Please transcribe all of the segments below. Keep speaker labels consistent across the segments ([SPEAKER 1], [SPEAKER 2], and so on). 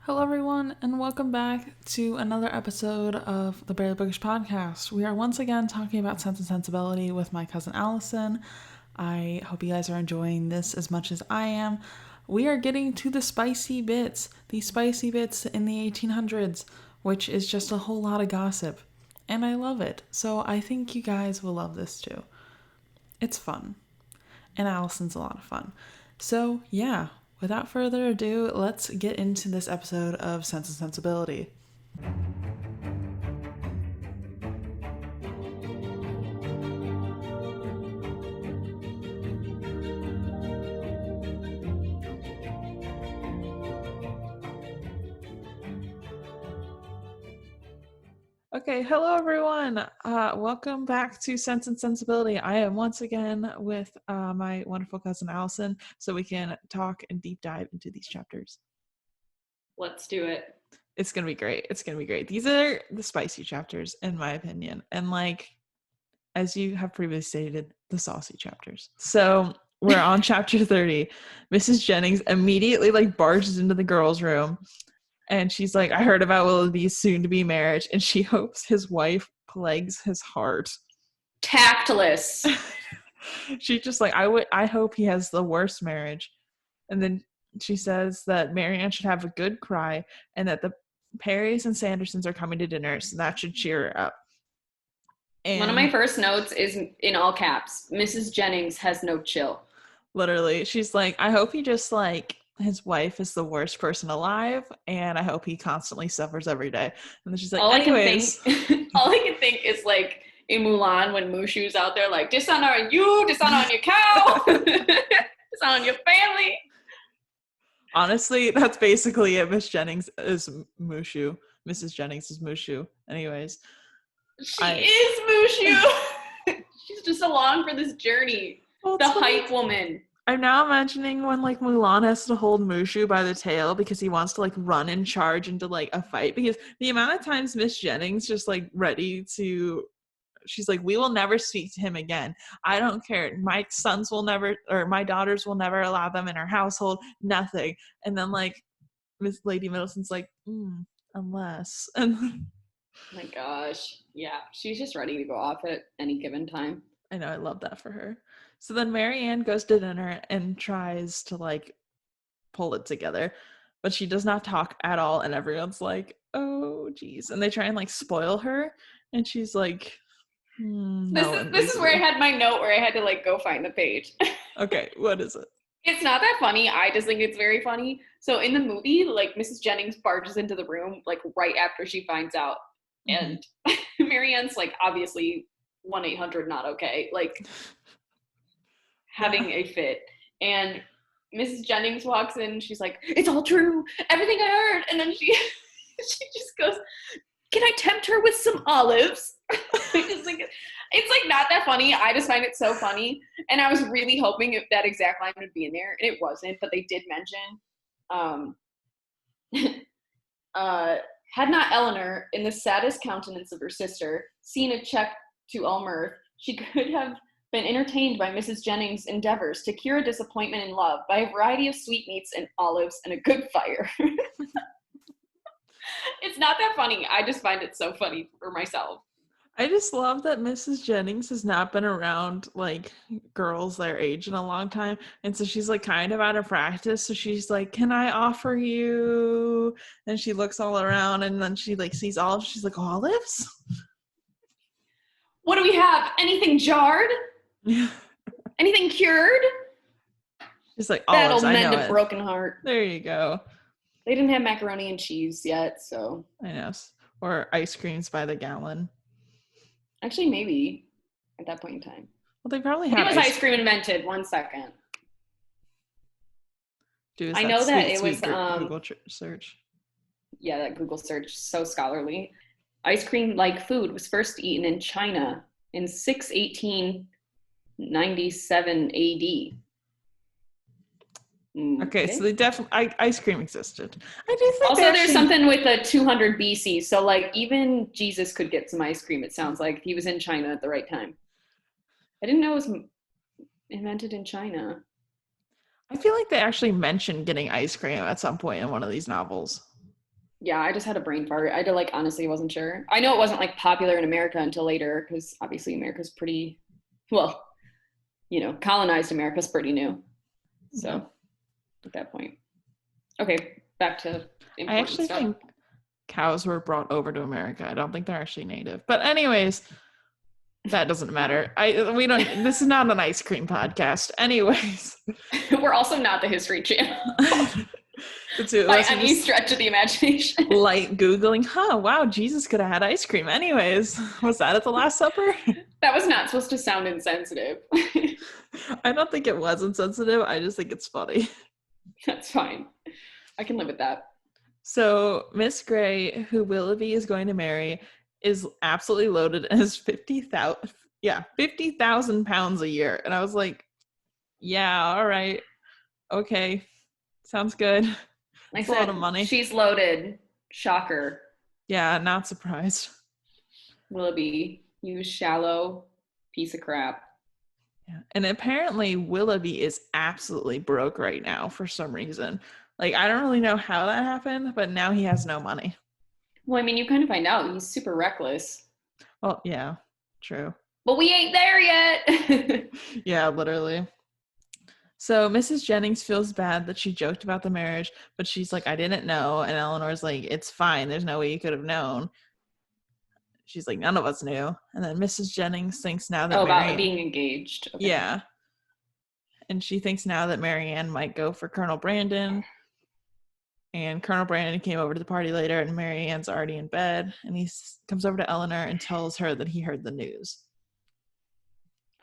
[SPEAKER 1] Hello, everyone, and welcome back to another episode of the Barely Bookish podcast. We are once again talking about Sense and Sensibility with my cousin Allison. I hope you guys are enjoying this as much as I am. We are getting to the spicy bits in the 1800s, which is just a whole lot of gossip, and I love it. So I think you guys will love this too. It's fun, and Allison's a lot of fun. So, yeah, without further ado, let's get into this episode of Sense and Sensibility. Okay, hello everyone. Welcome back to Sense and Sensibility. I am once again with my wonderful cousin Allison, so we can talk and deep dive into these chapters.
[SPEAKER 2] Let's do it.
[SPEAKER 1] It's gonna be great. It's gonna be great. These are the spicy chapters, in my opinion, and as you have previously stated, the saucy chapters. So we're on chapter 30. Mrs. Jennings immediately barges into the girls' room. And she's like, I heard about Willoughby's soon-to-be marriage, and she hopes his wife plagues his heart.
[SPEAKER 2] Tactless.
[SPEAKER 1] She's just like, I hope he has the worst marriage. And then she says that Marianne should have a good cry, and that the Perrys and Sandersons are coming to dinner, so that should cheer her up.
[SPEAKER 2] And one of my first notes is in all caps, Mrs. Jennings has no chill.
[SPEAKER 1] Literally, she's like, I hope he just his wife is the worst person alive, and I hope he constantly suffers every day. And then she's like, anyways.
[SPEAKER 2] All I can think is in Mulan when Mushu's out there dishonor on you, dishonor on your cow, dishonor on your family.
[SPEAKER 1] Honestly, that's basically it. Miss Jennings is Mushu. Mrs. Jennings is Mushu. Anyways.
[SPEAKER 2] She is Mushu. She's just along for this journey. Well, the hype woman.
[SPEAKER 1] I'm now imagining when Mulan has to hold Mushu by the tail because he wants to run and charge into a fight, because the amount of times Miss Jennings just ready to, she's like, we will never speak to him again. I don't care. My sons will never, or my daughters will never allow them in our household. Nothing. And then Miss Lady Middleton's like, unless. And
[SPEAKER 2] oh my gosh. Yeah. She's just ready to go off at any given time.
[SPEAKER 1] I know. I love that for her. So then Marianne goes to dinner and tries to pull it together, but she does not talk at all. And everyone's like, oh geez. And they try and spoil her. And she's like,
[SPEAKER 2] this is where I had my note where I had to go find the page.
[SPEAKER 1] Okay. What is it?
[SPEAKER 2] It's not that funny. I just think it's very funny. So in the movie, Mrs. Jennings barges into the room right after she finds out. Mm-hmm. And Marianne's obviously 1-800 not okay. Having a fit. And Mrs. Jennings walks in, she's like, it's all true, everything I heard. And then she just goes, can I tempt her with some olives? It's not that funny. I just find it so funny. And I was really hoping if that exact line would be in there, and it wasn't, but they did mention had not Eleanor, in the saddest countenance of her sister, seen a check to all mirth, she could have been entertained by Mrs. Jennings' endeavors to cure a disappointment in love by a variety of sweetmeats and olives and a good fire. It's not that funny. I just find it so funny for myself.
[SPEAKER 1] I just love that Mrs. Jennings has not been around girls their age in a long time, and so she's kind of out of practice. So she's like, can I offer you? And she looks all around, and then she sees olives. She's like, olives?
[SPEAKER 2] What do we have? Anything jarred? Anything cured?
[SPEAKER 1] She's like,
[SPEAKER 2] that'll mend a broken heart.
[SPEAKER 1] There you go.
[SPEAKER 2] They didn't have macaroni and cheese yet, so
[SPEAKER 1] I know. Or ice creams by the gallon.
[SPEAKER 2] Actually, maybe at that point in time.
[SPEAKER 1] Well, they probably had.
[SPEAKER 2] It was ice cream invented. 1 second.
[SPEAKER 1] I know that it was
[SPEAKER 2] Google
[SPEAKER 1] search.
[SPEAKER 2] Yeah, that Google search, so scholarly. Ice cream, like food, was first eaten in China in 1897 AD.
[SPEAKER 1] Okay, so they definitely ice cream existed. I do think
[SPEAKER 2] also there's something with a 200 BC, so even Jesus could get some ice cream. It sounds like if he was in China at the right time. I didn't know it was invented in China.
[SPEAKER 1] I feel like they actually mentioned getting ice cream at some point in one of these novels.
[SPEAKER 2] Yeah, I just had a brain fart. I like honestly wasn't sure. I know it wasn't like popular in America until later because obviously America's pretty well, colonized America's pretty new. So
[SPEAKER 1] Yeah.
[SPEAKER 2] at that point. Okay, back to
[SPEAKER 1] I
[SPEAKER 2] important
[SPEAKER 1] actually
[SPEAKER 2] stuff.
[SPEAKER 1] think cows were brought over to America. I don't think they're actually native. But anyways, that doesn't matter. This is not an ice cream podcast. Anyways.
[SPEAKER 2] We're also not the History Channel.
[SPEAKER 1] The two of
[SPEAKER 2] By
[SPEAKER 1] us are
[SPEAKER 2] any
[SPEAKER 1] just
[SPEAKER 2] stretch of the imagination.
[SPEAKER 1] light Googling, wow, Jesus could have had ice cream. Anyways, was that at the Last Supper?
[SPEAKER 2] That was not supposed to sound insensitive.
[SPEAKER 1] I don't think it was insensitive. I just think it's funny.
[SPEAKER 2] That's fine. I can live with that.
[SPEAKER 1] So Miss Gray, who Willoughby is going to marry, is absolutely loaded and is 50,000 pounds a year. And I was like, yeah, all right. Okay. Sounds good.
[SPEAKER 2] Like
[SPEAKER 1] That's a lot of money.
[SPEAKER 2] She's loaded. Shocker.
[SPEAKER 1] Yeah, not surprised.
[SPEAKER 2] Willoughby, you shallow piece of crap.
[SPEAKER 1] Yeah. And apparently Willoughby is absolutely broke right now for some reason. Like, I don't really know how that happened, but now he has no money.
[SPEAKER 2] Well, I mean, you kind of find out he's super reckless.
[SPEAKER 1] Well, yeah, true.
[SPEAKER 2] But we ain't there yet.
[SPEAKER 1] Yeah, literally. So Mrs. Jennings feels bad that she joked about the marriage, but she's like, I didn't know. And Eleanor's like, it's fine. There's no way you could have known. She's like, none of us knew. And then Mrs. Jennings thinks now that
[SPEAKER 2] about being engaged.
[SPEAKER 1] Okay. Yeah. And she thinks now that Marianne might go for Colonel Brandon. And Colonel Brandon came over to the party later, and Marianne's already in bed. And he comes over to Eleanor and tells her that he heard the news.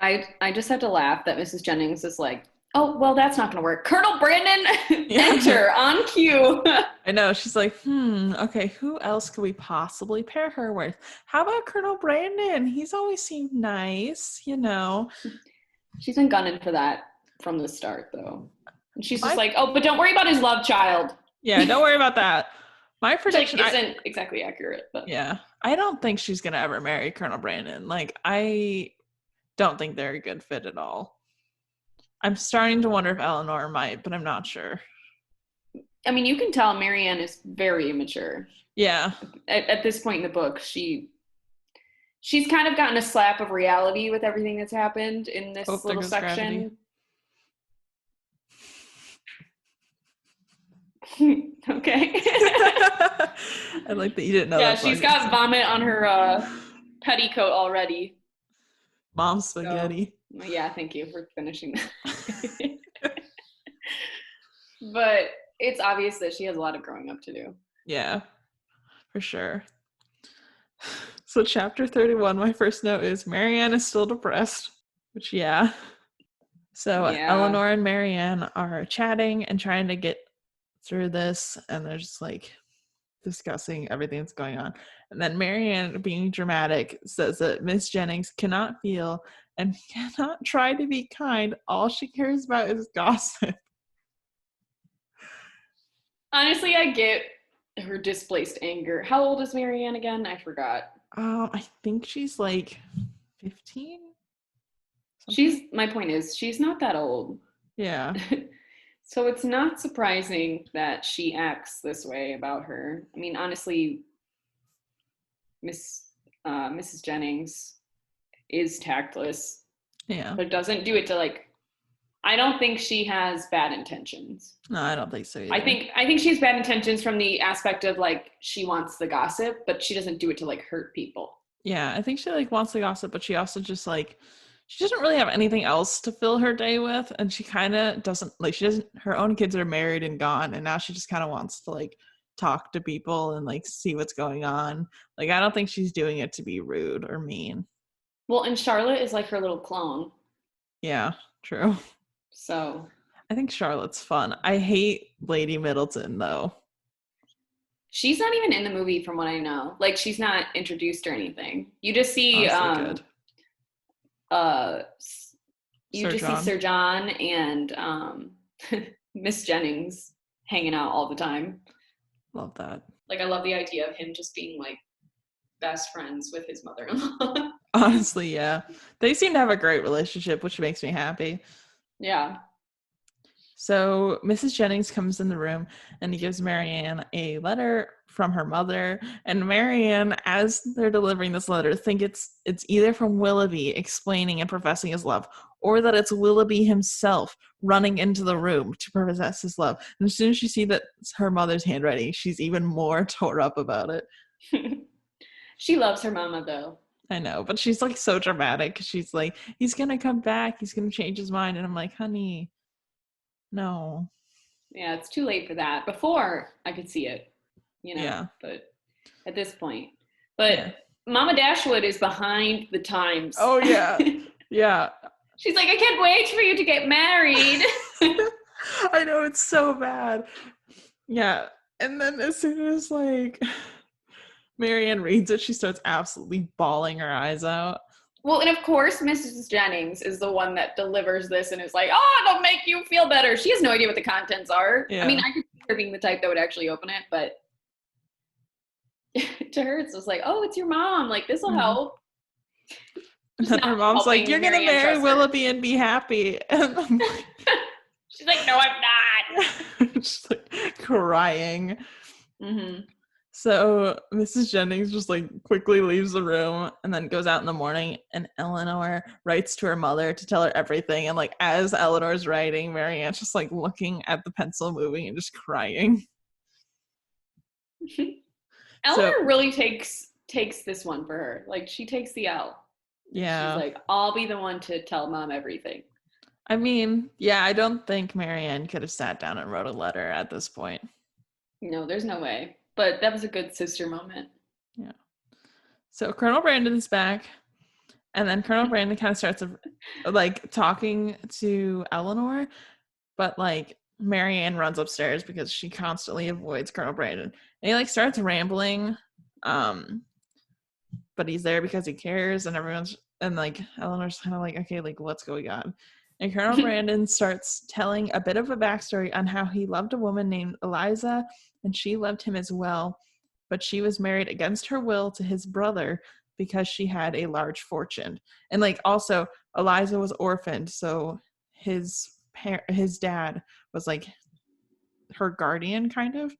[SPEAKER 2] I just had to laugh that Mrs. Jennings is like, oh, well, that's not going to work. Colonel Brandon, enter on cue.
[SPEAKER 1] I know. She's like, okay, who else could we possibly pair her with? How about Colonel Brandon? He's always seemed nice,
[SPEAKER 2] She's been gunning for that from the start, though. And she's just like, oh, but don't worry about his love child.
[SPEAKER 1] Yeah, don't worry about that. My prediction
[SPEAKER 2] isn't exactly accurate, but
[SPEAKER 1] yeah, I don't think she's going to ever marry Colonel Brandon. Like, I don't think they're a good fit at all. I'm starting to wonder if Eleanor might, but I'm not sure.
[SPEAKER 2] I mean, you can tell Marianne is very immature.
[SPEAKER 1] Yeah.
[SPEAKER 2] At this point in the book, she's kind of gotten a slap of reality with everything that's happened in this little section. Okay.
[SPEAKER 1] I like that you didn't know.
[SPEAKER 2] Yeah, she's got vomit on her petticoat already.
[SPEAKER 1] Mom's spaghetti.
[SPEAKER 2] So, yeah, thank you for finishing that. But it's obvious that she has a lot of growing up to do.
[SPEAKER 1] Yeah, for sure. So chapter 31, my first note is Marianne is still depressed, which, yeah. So Eleanor and Marianne are chatting and trying to get through this, and they're just like discussing everything that's going on. And then Marianne, being dramatic, says that Miss Jennings cannot feel and cannot try to be kind. All she cares about is gossip.
[SPEAKER 2] Honestly, I get her displaced anger. How old is Marianne again? I forgot.
[SPEAKER 1] I think she's like 15.
[SPEAKER 2] My point is, she's not that old.
[SPEAKER 1] Yeah.
[SPEAKER 2] So it's not surprising that she acts this way about her. I mean, honestly, Mrs. Jennings is tactless.
[SPEAKER 1] Yeah.
[SPEAKER 2] But doesn't do it to I don't think she has bad intentions.
[SPEAKER 1] No, I don't think so either.
[SPEAKER 2] I think she has bad intentions from the aspect of she wants the gossip, but she doesn't do it to hurt people.
[SPEAKER 1] Yeah, I think she wants the gossip, but she also just she doesn't really have anything else to fill her day with, and she kind of doesn't her own kids are married and gone, and now she just kind of wants to talk to people and see what's going on. I don't think she's doing it to be rude or mean.
[SPEAKER 2] Well, and Charlotte is her little clone.
[SPEAKER 1] Yeah, true.
[SPEAKER 2] So
[SPEAKER 1] I think Charlotte's fun. I hate Lady Middleton though.
[SPEAKER 2] She's not even in the movie from what I know. She's not introduced or anything. You just see
[SPEAKER 1] good.
[SPEAKER 2] See Sir John and Miss Jennings hanging out all the time.
[SPEAKER 1] Love that.
[SPEAKER 2] I love the idea of him just being best friends with his mother-in-law.
[SPEAKER 1] Honestly, yeah. They seem to have a great relationship, which makes me happy.
[SPEAKER 2] Yeah.
[SPEAKER 1] So Mrs. Jennings comes in the room and gives Marianne a letter from her mother. And Marianne, as they're delivering this letter, think it's either from Willoughby explaining and professing his love, or that it's Willoughby himself running into the room to profess his love. And as soon as she sees that it's her mother's handwriting, she's even more tore up about it.
[SPEAKER 2] She loves her mama, though.
[SPEAKER 1] I know, but she's like so dramatic. She's like, he's going to come back. He's going to change his mind. And I'm like, honey, no.
[SPEAKER 2] Yeah, it's too late for that. Before, I could see it,
[SPEAKER 1] Yeah.
[SPEAKER 2] but at this point. But Mama Dashwood is behind the times.
[SPEAKER 1] Oh, yeah. Yeah.
[SPEAKER 2] She's like, I can't wait for you to get married.
[SPEAKER 1] I know, it's so bad. Yeah. And then as soon as like Marianne reads it, she starts absolutely bawling her eyes out.
[SPEAKER 2] Well, and of course, Mrs. Jennings is the one that delivers this and is like, oh, it'll make you feel better. She has no idea what the contents are.
[SPEAKER 1] Yeah.
[SPEAKER 2] I mean, I could see her being the type that would actually open it, but to her, it's just like, oh, it's your mom. Like, this will help.
[SPEAKER 1] And then her mom's like, you're going to marry Willoughby and be happy. And I'm like,
[SPEAKER 2] she's like, no, I'm not.
[SPEAKER 1] She's like crying.
[SPEAKER 2] Mm-hmm.
[SPEAKER 1] So Mrs. Jennings just like quickly leaves the room and then goes out in the morning, and Eleanor writes to her mother to tell her everything. And like as Eleanor's writing, Marianne's just like looking at the pencil moving and just crying.
[SPEAKER 2] Eleanor really takes this one for her. Like, she takes the L.
[SPEAKER 1] Yeah.
[SPEAKER 2] She's like, I'll be the one to tell mom everything.
[SPEAKER 1] I mean, yeah, I don't think Marianne could have sat down and wrote a letter at this point.
[SPEAKER 2] No, there's no way. But that was a good sister moment.
[SPEAKER 1] Yeah. So Colonel Brandon's back, and then Colonel Brandon kind of starts like talking to Eleanor, but like Marianne runs upstairs because she constantly avoids Colonel Brandon. And he like starts rambling, but he's there because he cares, and like Eleanor's kind of like, okay, like what's going on? And Colonel Brandon starts telling a bit of a backstory on how he loved a woman named Eliza, and she loved him as well, but she was married against her will to his brother because she had a large fortune. And like also Eliza was orphaned, so his dad was like her guardian kind of.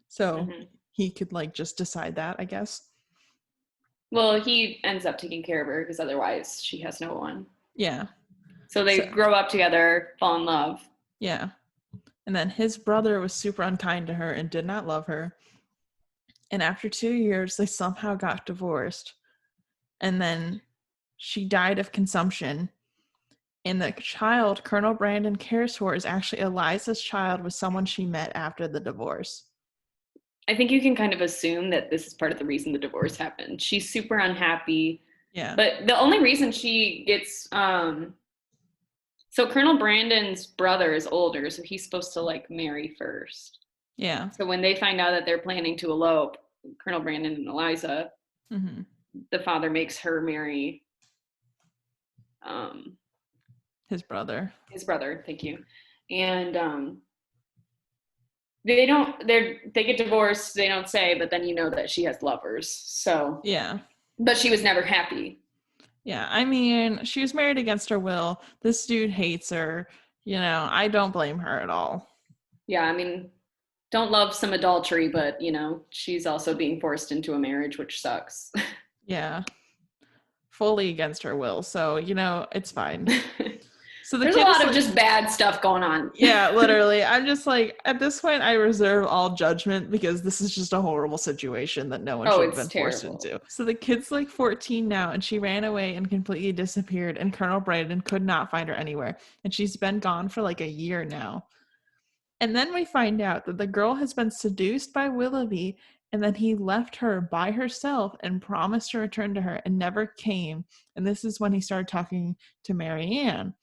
[SPEAKER 1] So he could like just decide that, I guess.
[SPEAKER 2] Well, he ends up taking care of her because otherwise she has no one.
[SPEAKER 1] Yeah.
[SPEAKER 2] So they grow up together, fall in love.
[SPEAKER 1] Yeah. And then his brother was super unkind to her and did not love her. And after 2 years, they somehow got divorced. And then she died of consumption. And the child Colonel Brandon cares for is actually Eliza's child, with someone she met after the divorce.
[SPEAKER 2] I think you can kind of assume that this is part of the reason the divorce happened. She's super unhappy.
[SPEAKER 1] Yeah.
[SPEAKER 2] But the only reason she gets so Colonel Brandon's brother is older, so he's supposed to like marry first.
[SPEAKER 1] Yeah.
[SPEAKER 2] So when they find out that they're planning to elope, Colonel Brandon and Eliza, the father makes her marry
[SPEAKER 1] his brother.
[SPEAKER 2] Thank you. And they get divorced, they don't say, but then you know that she has lovers. So
[SPEAKER 1] yeah.
[SPEAKER 2] But she was never happy.
[SPEAKER 1] Yeah, I mean, she was married against her will. This dude hates her. I don't blame her at all.
[SPEAKER 2] Yeah, I mean, don't love some adultery, but, she's also being forced into a marriage, which sucks.
[SPEAKER 1] Yeah. Fully against her will. So, it's fine. So
[SPEAKER 2] there's a lot of just bad stuff going on.
[SPEAKER 1] Yeah, literally. I'm just like, at this point, I reserve all judgment because this is just a horrible situation that no one should have been forced into. So the kid's like 14 now, and she ran away and completely disappeared, and Colonel Brandon could not find her anywhere. And she's been gone for like a year now. And then we find out that the girl has been seduced by Willoughby, and then he left her by herself and promised to return to her and never came. And this is when he started talking to Marianne.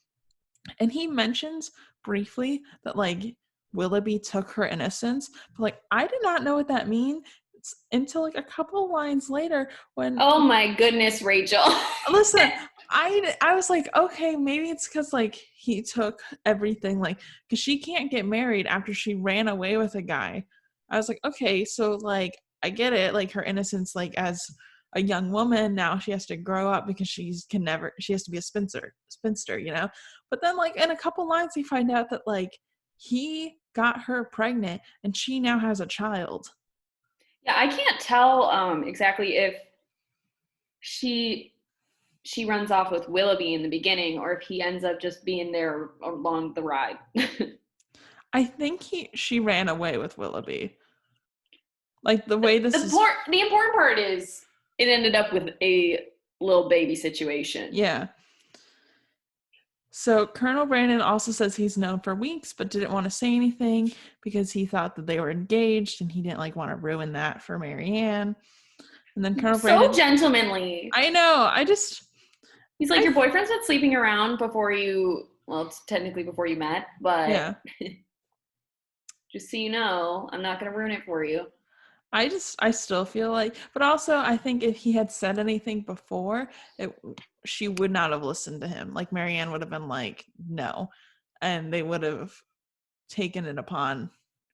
[SPEAKER 1] And he mentions briefly that like Willoughby took her innocence, but like I did not know what that means until like a couple lines later when
[SPEAKER 2] oh my goodness, Rachel.
[SPEAKER 1] Listen, I was like, okay, maybe it's because like he took everything, like because she can't get married after she ran away with a guy. I was like, okay, so like I get it, like her innocence, like as a young woman, now she has to grow up because she has to be a spinster, you know? But then like in a couple lines we find out that like he got her pregnant and she now has a child.
[SPEAKER 2] Yeah, I can't tell exactly if she runs off with Willoughby in the beginning or if he ends up just being there along the ride.
[SPEAKER 1] I think she ran away with Willoughby. Like the way this is
[SPEAKER 2] The important part is it ended up with a little baby situation.
[SPEAKER 1] Yeah. So Colonel Brandon also says he's known for weeks but didn't want to say anything because he thought that they were engaged and he didn't like want to ruin that for Marianne. And then Colonel Brandon,
[SPEAKER 2] so gentlemanly.
[SPEAKER 1] I know.
[SPEAKER 2] He's like, your boyfriend's been sleeping around before you, well, it's technically before you met, but
[SPEAKER 1] yeah.
[SPEAKER 2] Just so you know, I'm not going to ruin it for you.
[SPEAKER 1] I still feel like, but also I think if he had said anything before, she would not have listened to him. Like Marianne would have been like, no. And they would have taken it upon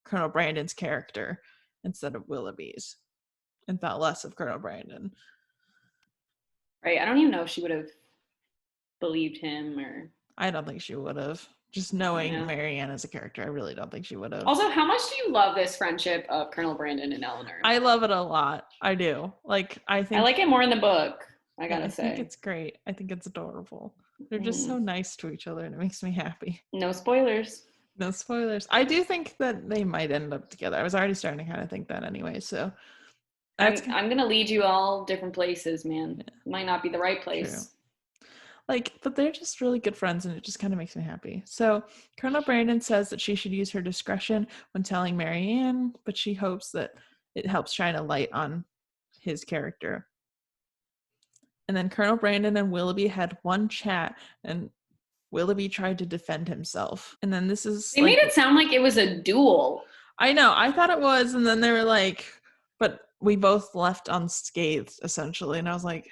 [SPEAKER 1] Colonel Brandon's character instead of Willoughby's and thought less of Colonel Brandon.
[SPEAKER 2] Right. I don't even know if she would have believed him or.
[SPEAKER 1] I don't think she would have. Just knowing Marianne as a character, I really don't think she would have.
[SPEAKER 2] Also, how much do you love this friendship of Colonel Brandon and Eleanor?
[SPEAKER 1] I love it a lot. I do. Like, I like
[SPEAKER 2] it more in the book, I gotta say.
[SPEAKER 1] I think it's great. I think it's adorable. They're just so nice to each other and it makes me happy.
[SPEAKER 2] No spoilers.
[SPEAKER 1] No spoilers. I do think that they might end up together. I was already starting to kind of think that anyway, so.
[SPEAKER 2] I'm going to lead you all different places, man. Yeah. It might not be the right place.
[SPEAKER 1] True. Like, but they're just really good friends and it just kind of makes me happy. So Colonel Brandon says that she should use her discretion when telling Marianne, but she hopes that it helps shine a light on his character. And then Colonel Brandon and Willoughby had one chat and Willoughby tried to defend himself. And then
[SPEAKER 2] they made it sound like it was a duel.
[SPEAKER 1] I know. I thought it was. And then they were like, but we both left unscathed, essentially. And I was like,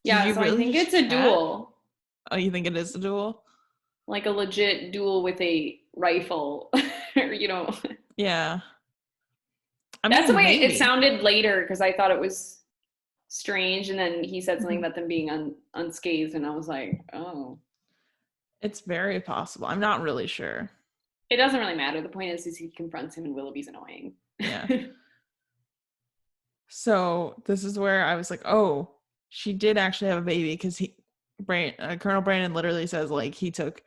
[SPEAKER 2] yeah, so really I think it's a duel.
[SPEAKER 1] Oh, you think it is a duel?
[SPEAKER 2] Like a legit duel with a rifle, you know?
[SPEAKER 1] Yeah.
[SPEAKER 2] That's the way it sounded later because I thought it was strange. And then he said something about them being unscathed. And I was like, oh.
[SPEAKER 1] It's very possible. I'm not really sure.
[SPEAKER 2] It doesn't really matter. The point is he confronts him and Willoughby's annoying.
[SPEAKER 1] Yeah. So this is where I was like, oh, she did actually have a baby because Colonel Brandon literally says like he took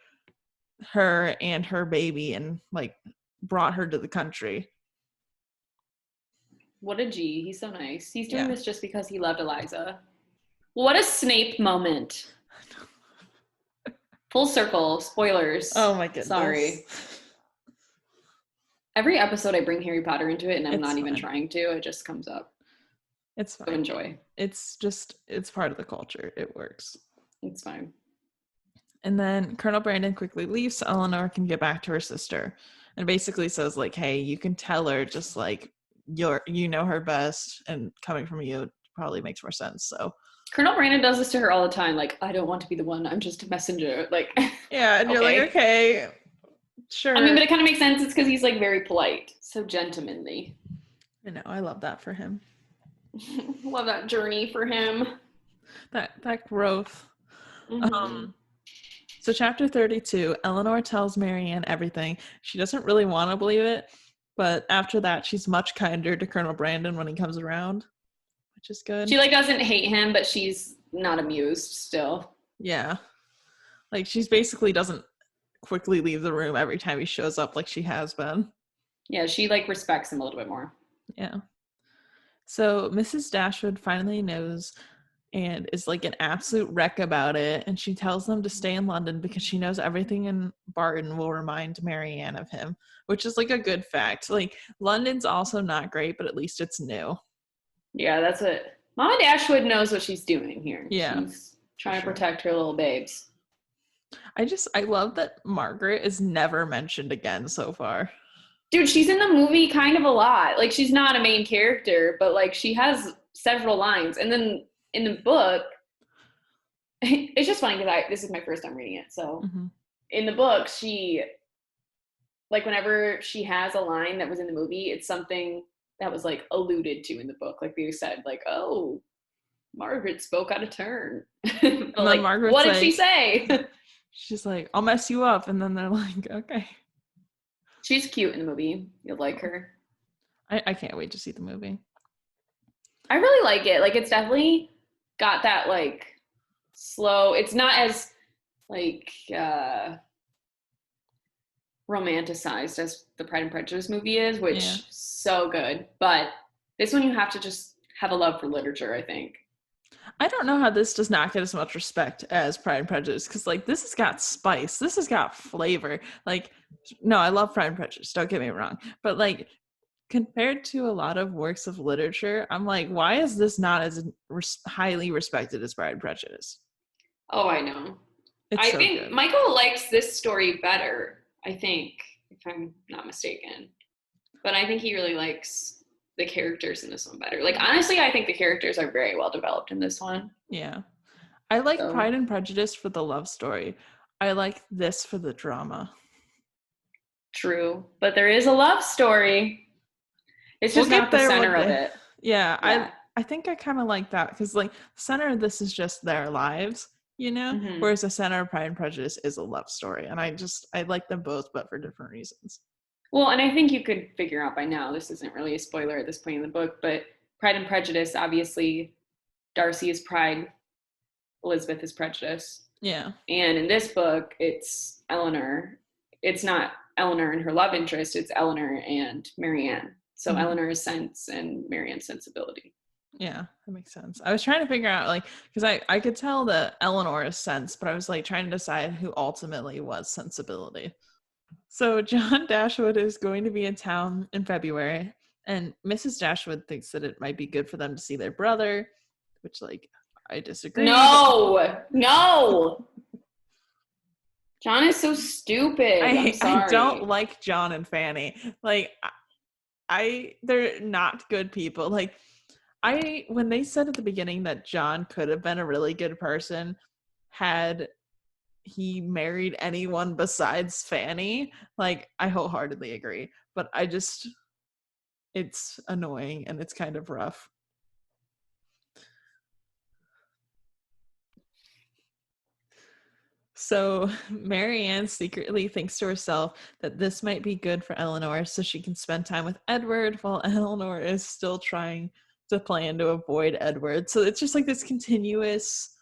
[SPEAKER 1] her and her baby and like brought her to the country.
[SPEAKER 2] What a G. He's so nice. He's doing this just because he loved Eliza. What a Snape moment. Full circle. Spoilers.
[SPEAKER 1] Oh my goodness.
[SPEAKER 2] Sorry. Every episode I bring Harry Potter into it and I'm not even trying to. It just comes up.
[SPEAKER 1] It's fine.
[SPEAKER 2] So enjoy.
[SPEAKER 1] It's part of the culture. It works.
[SPEAKER 2] It's fine.
[SPEAKER 1] And then Colonel Brandon quickly leaves so Eleanor can get back to her sister and basically says like, hey, you can tell her just like you know her best and coming from you probably makes more sense. So
[SPEAKER 2] Colonel Brandon does this to her all the time. Like, I don't want to be the one. I'm just a messenger. Like,
[SPEAKER 1] yeah. And you're like, okay, sure.
[SPEAKER 2] I mean, but it kind of makes sense. It's because he's like very polite. So gentlemanly.
[SPEAKER 1] I know. I love that for him.
[SPEAKER 2] Love that journey for him.
[SPEAKER 1] That growth. So chapter 32, Eleanor tells Marianne everything. She doesn't really want to believe it, but after that, she's much kinder to Colonel Brandon when he comes around, which is good.
[SPEAKER 2] She like doesn't hate him, but she's not amused still.
[SPEAKER 1] Yeah. Like she's basically doesn't quickly leave the room every time he shows up like she has been.
[SPEAKER 2] Yeah, she like respects him a little bit more.
[SPEAKER 1] Yeah. So Mrs. Dashwood finally knows and is like an absolute wreck about it. And she tells them to stay in London because she knows everything in Barton will remind Marianne of him, which is like a good fact. Like London's also not great, but at least it's new.
[SPEAKER 2] Yeah, that's it. Mama Dashwood knows what she's doing here.
[SPEAKER 1] Yeah.
[SPEAKER 2] She's trying to protect her little babes.
[SPEAKER 1] I love that Margaret is never mentioned again so far.
[SPEAKER 2] Dude, she's in the movie kind of a lot. Like, she's not a main character, but, like, she has several lines. And then in the book, it's just funny because this is my first time reading it. So in the book, she, like, whenever she has a line that was in the movie, it's something that was like alluded to in the book. Like they said, like, oh, Margaret spoke out of turn. But
[SPEAKER 1] And then
[SPEAKER 2] like,
[SPEAKER 1] Margaret's
[SPEAKER 2] what did
[SPEAKER 1] like,
[SPEAKER 2] she say?
[SPEAKER 1] she's like, I'll mess you up. And then they're like, okay.
[SPEAKER 2] She's cute in the movie. You'll like her.
[SPEAKER 1] I can't wait to see the movie.
[SPEAKER 2] I really like it. Like, it's definitely got that like slow. It's not as like romanticized as the Pride and Prejudice movie is, which so good. But this one you have to just have a love for literature, I think.
[SPEAKER 1] I don't know how this does not get as much respect as Pride and Prejudice, because like this has got spice, this has got flavor. Like, no, I love Pride and Prejudice, don't get me wrong, but like compared to a lot of works of literature, I'm like, why is this not as highly respected as Pride and Prejudice?
[SPEAKER 2] Oh, I know.
[SPEAKER 1] It's
[SPEAKER 2] I
[SPEAKER 1] so
[SPEAKER 2] think
[SPEAKER 1] good.
[SPEAKER 2] Michael likes this story better, I think, if I'm not mistaken. But I think he really likes the characters in this one better. Like, honestly, I think the characters are very well developed in this one.
[SPEAKER 1] Yeah. I like
[SPEAKER 2] So,
[SPEAKER 1] Pride and Prejudice for the love story. I like this for the drama.
[SPEAKER 2] true. But there is a love story. It's just not the center of it.
[SPEAKER 1] Yeah. I think I kind of like that because like the center of this is just their lives, you know, whereas the center of Pride and Prejudice is a love story, and I like them both, but for different reasons.
[SPEAKER 2] Well, and I think you could figure out by now, this isn't really a spoiler at this point in the book, but Pride and Prejudice, obviously, Darcy is Pride, Elizabeth is Prejudice.
[SPEAKER 1] Yeah.
[SPEAKER 2] And in this book, it's Eleanor. It's not Eleanor and her love interest, it's Eleanor and Marianne. So Eleanor is sense and Marianne's sensibility.
[SPEAKER 1] Yeah, that makes sense. I was trying to figure out, like, because I could tell that Eleanor is sense, but I was like trying to decide who ultimately was sensibility. So John Dashwood is going to be in town in February, and Mrs. Dashwood thinks that it might be good for them to see their brother, which, like, I disagree.
[SPEAKER 2] No. John is so stupid. I'm sorry.
[SPEAKER 1] I don't like John and Fanny. Like, they're not good people. Like, when they said at the beginning that John could have been a really good person had he married anyone besides Fanny, like, I wholeheartedly agree. But it's annoying and it's kind of rough. So Marianne secretly thinks to herself that this might be good for Eleanor so she can spend time with Edward while Eleanor is still trying to plan to avoid Edward. So it's just like this continuous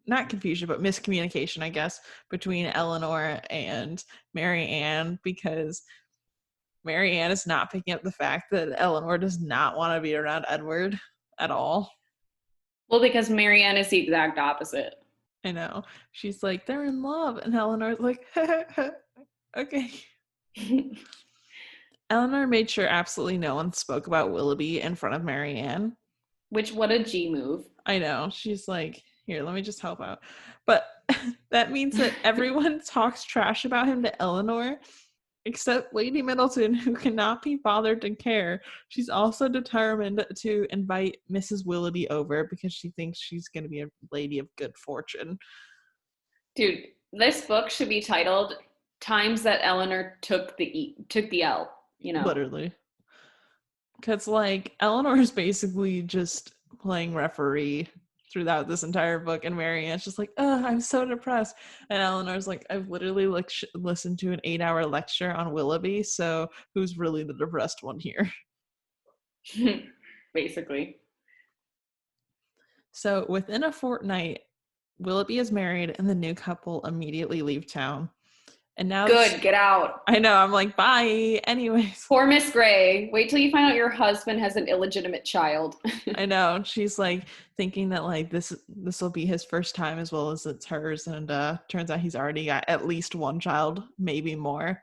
[SPEAKER 1] not confusion, but miscommunication, I guess, between Eleanor and Marianne, because Marianne is not picking up the fact that Eleanor does not want to be around Edward at all.
[SPEAKER 2] Well, because Marianne is the exact opposite.
[SPEAKER 1] I know. She's like, they're in love. And Eleanor's like, okay. Eleanor made sure absolutely no one spoke about Willoughby in front of Marianne.
[SPEAKER 2] Which, what a G move.
[SPEAKER 1] I know. She's like, here, let me just help out. But that means that everyone talks trash about him to Eleanor, except Lady Middleton, who cannot be bothered to care. She's also determined to invite Mrs. Willoughby over because she thinks she's going to be a lady of good fortune.
[SPEAKER 2] Dude, this book should be titled Times That Eleanor Took the L, you know?
[SPEAKER 1] Literally. Because, like, Eleanor is basically just playing referee throughout this entire book, and Marianne's just like, I'm so depressed. And Eleanor's like, I've literally listened to an 8-hour lecture on Willoughby, so who's really the depressed one here?
[SPEAKER 2] Basically.
[SPEAKER 1] So within a fortnight, Willoughby is married and the new couple immediately leave town. And now
[SPEAKER 2] good, get out.
[SPEAKER 1] I know, I'm like, bye. Anyways.
[SPEAKER 2] Poor Miss Grey. Wait till you find out your husband has an illegitimate child.
[SPEAKER 1] I know. She's like thinking that like this will be his first time as well as it's hers, and turns out he's already got at least one child, maybe more.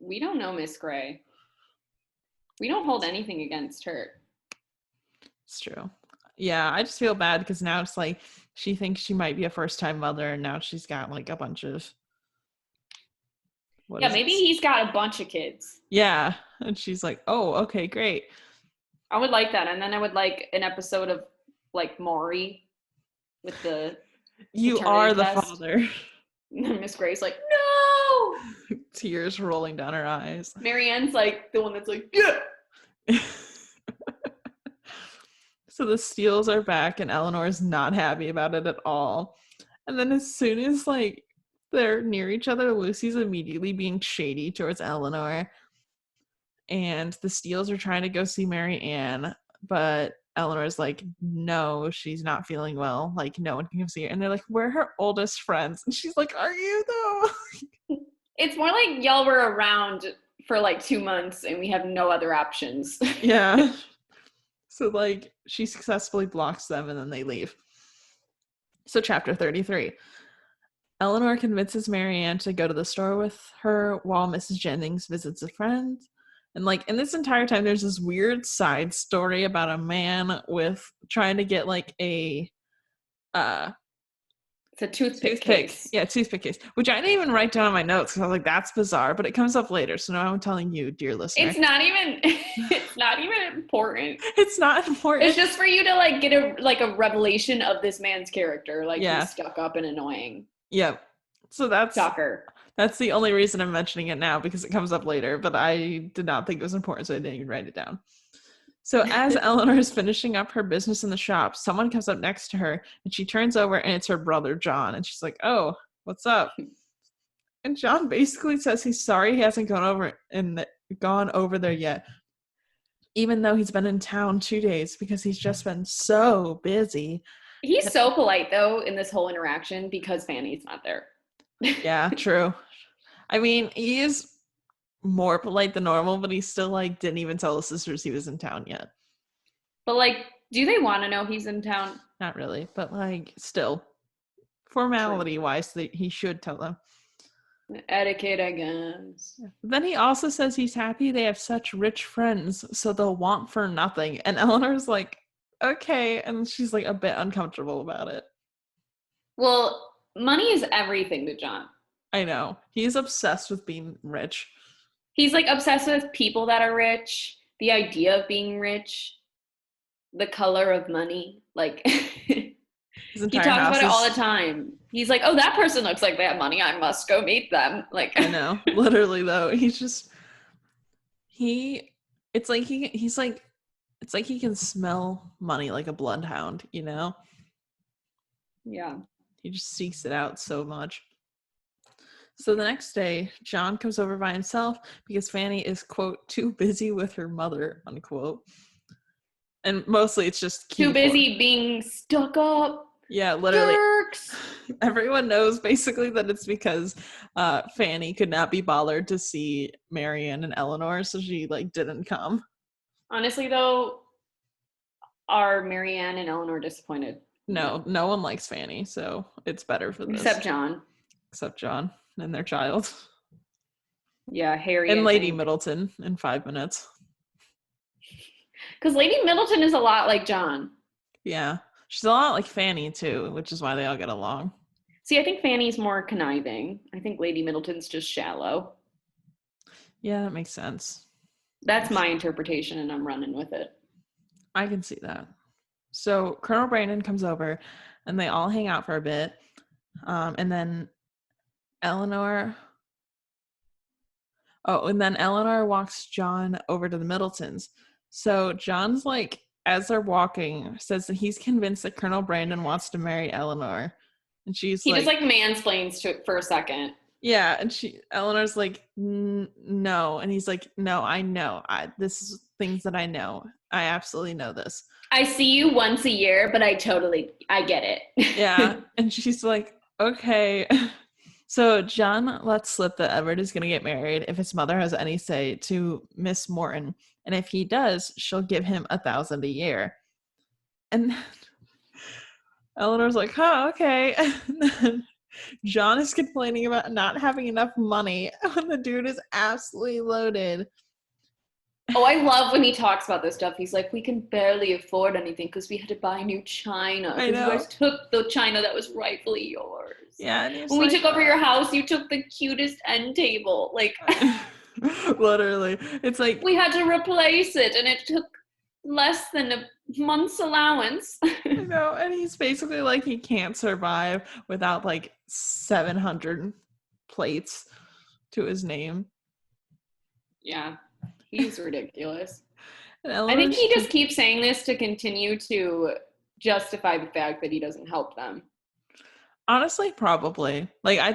[SPEAKER 2] We don't know Miss Grey. We don't hold anything against her.
[SPEAKER 1] It's true. Yeah, I just feel bad because now it's like she thinks she might be a first-time mother, and now she's got like a bunch of
[SPEAKER 2] maybe he's got a bunch of kids.
[SPEAKER 1] Yeah, and she's like, oh, okay, great.
[SPEAKER 2] I would like that, and then I would like an episode of like Maury with the
[SPEAKER 1] you are the father.
[SPEAKER 2] And Miss Grey's like, no.
[SPEAKER 1] Tears rolling down her eyes.
[SPEAKER 2] Marianne's like the one that's like, yeah.
[SPEAKER 1] So the Steeles are back and Eleanor is not happy about it at all. And then as soon as like they're near each other, Lucy's immediately being shady towards Eleanor. And the Steeles are trying to go see Marianne, but Eleanor's like, no, she's not feeling well. Like, no one can come see her. And they're like, we're her oldest friends. And she's like, are you though?
[SPEAKER 2] It's more like y'all were around for like 2 months and we have no other options.
[SPEAKER 1] Yeah. So like she successfully blocks them and then they leave. So chapter 33. Eleanor convinces Marianne to go to the store with her while Mrs. Jennings visits a friend. And like in this entire time, there's this weird side story about a man with trying to get like a
[SPEAKER 2] it's a toothpick case.
[SPEAKER 1] Yeah, toothpick case, which I didn't even write down in my notes because I was like, that's bizarre, but it comes up later. So now I'm telling you, dear listener.
[SPEAKER 2] It's not even important.
[SPEAKER 1] It's not important.
[SPEAKER 2] It's just for you to like get a revelation of this man's character. Like he's stuck up and annoying.
[SPEAKER 1] Yep. So that's
[SPEAKER 2] shocker.
[SPEAKER 1] That's the only reason I'm mentioning it now, because it comes up later, but I did not think it was important, so I didn't even write it down. So as Eleanor is finishing up her business in the shop, someone comes up next to her and she turns over and it's her brother, John. And she's like, oh, what's up? And John basically says he's sorry he hasn't gone over there yet, even though he's been in town 2 days because he's just been so busy.
[SPEAKER 2] He's so polite though in this whole interaction because Fanny's not there.
[SPEAKER 1] Yeah, true. I mean, he is more polite than normal, but he still like didn't even tell the sisters he was in town yet.
[SPEAKER 2] But like, do they want to know he's in town?
[SPEAKER 1] Not really, but like still, formality wise, he should tell them.
[SPEAKER 2] Etiquette, I guess.
[SPEAKER 1] Then he also says he's happy they have such rich friends, so they'll want for nothing. And Eleanor's like, okay, and she's like a bit uncomfortable about it.
[SPEAKER 2] Well, money is everything to John.
[SPEAKER 1] I know. He's obsessed with being rich.
[SPEAKER 2] He's like obsessed with people that are rich, the idea of being rich, the color of money. Like he talks about it all the time. He's like, oh, that person looks like they have money. I must go meet them. Like
[SPEAKER 1] I know. Literally though. He's just it's like he can smell money like a bloodhound, you know?
[SPEAKER 2] Yeah.
[SPEAKER 1] He just seeks it out so much. So the next day, John comes over by himself because Fanny is, quote, too busy with her mother, unquote. And mostly it's just
[SPEAKER 2] too busy being stuck up.
[SPEAKER 1] Yeah, literally.
[SPEAKER 2] Jerks.
[SPEAKER 1] Everyone knows basically that it's because Fanny could not be bothered to see Marianne and Eleanor, so she like didn't come.
[SPEAKER 2] Honestly, though, are Marianne and Eleanor disappointed?
[SPEAKER 1] No one likes Fanny, so it's better for this.
[SPEAKER 2] Except John
[SPEAKER 1] and their child.
[SPEAKER 2] Yeah, Harry.
[SPEAKER 1] And Lady Middleton in 5 minutes.
[SPEAKER 2] Because Lady Middleton is a lot like John.
[SPEAKER 1] Yeah. She's a lot like Fanny, too, which is why they all get along.
[SPEAKER 2] See, I think Fanny's more conniving. I think Lady Middleton's just shallow.
[SPEAKER 1] Yeah, that makes sense.
[SPEAKER 2] That's my interpretation, and I'm running with it.
[SPEAKER 1] I can see that. So Colonel Brandon comes over, and they all hang out for a bit. And then Eleanor walks John over to the Middletons. So John's like, as they're walking, says that he's convinced that Colonel Brandon wants to marry Eleanor. And he just like
[SPEAKER 2] mansplains to it for a second.
[SPEAKER 1] Yeah, and Eleanor's like, no. And he's like, no, I know. This is things that I know. I absolutely know this.
[SPEAKER 2] I see you once a year, but I get it.
[SPEAKER 1] Yeah, and she's like, okay. So John lets slip that Everett is going to get married if his mother has any say to Miss Morton. And if he does, she'll give him $1,000 a year. And Eleanor's like, oh, okay. And then John is complaining about not having enough money when the dude is absolutely loaded.
[SPEAKER 2] Oh, I love when he talks about this stuff. He's like, we can barely afford anything because we had to buy new china. Because you guys took the china that was rightfully yours.
[SPEAKER 1] Yeah.
[SPEAKER 2] When we took over your house, you took the cutest end table. Like,
[SPEAKER 1] literally. It's like,
[SPEAKER 2] we had to replace it and it took less than a month's allowance.
[SPEAKER 1] I know. And he's basically like, he can't survive without like 700 plates to his name.
[SPEAKER 2] Yeah, he's ridiculous.
[SPEAKER 1] And
[SPEAKER 2] I think
[SPEAKER 1] Eleanor's
[SPEAKER 2] he just keeps saying this to continue to justify the fact that he doesn't help them.
[SPEAKER 1] honestly, probably. Like, I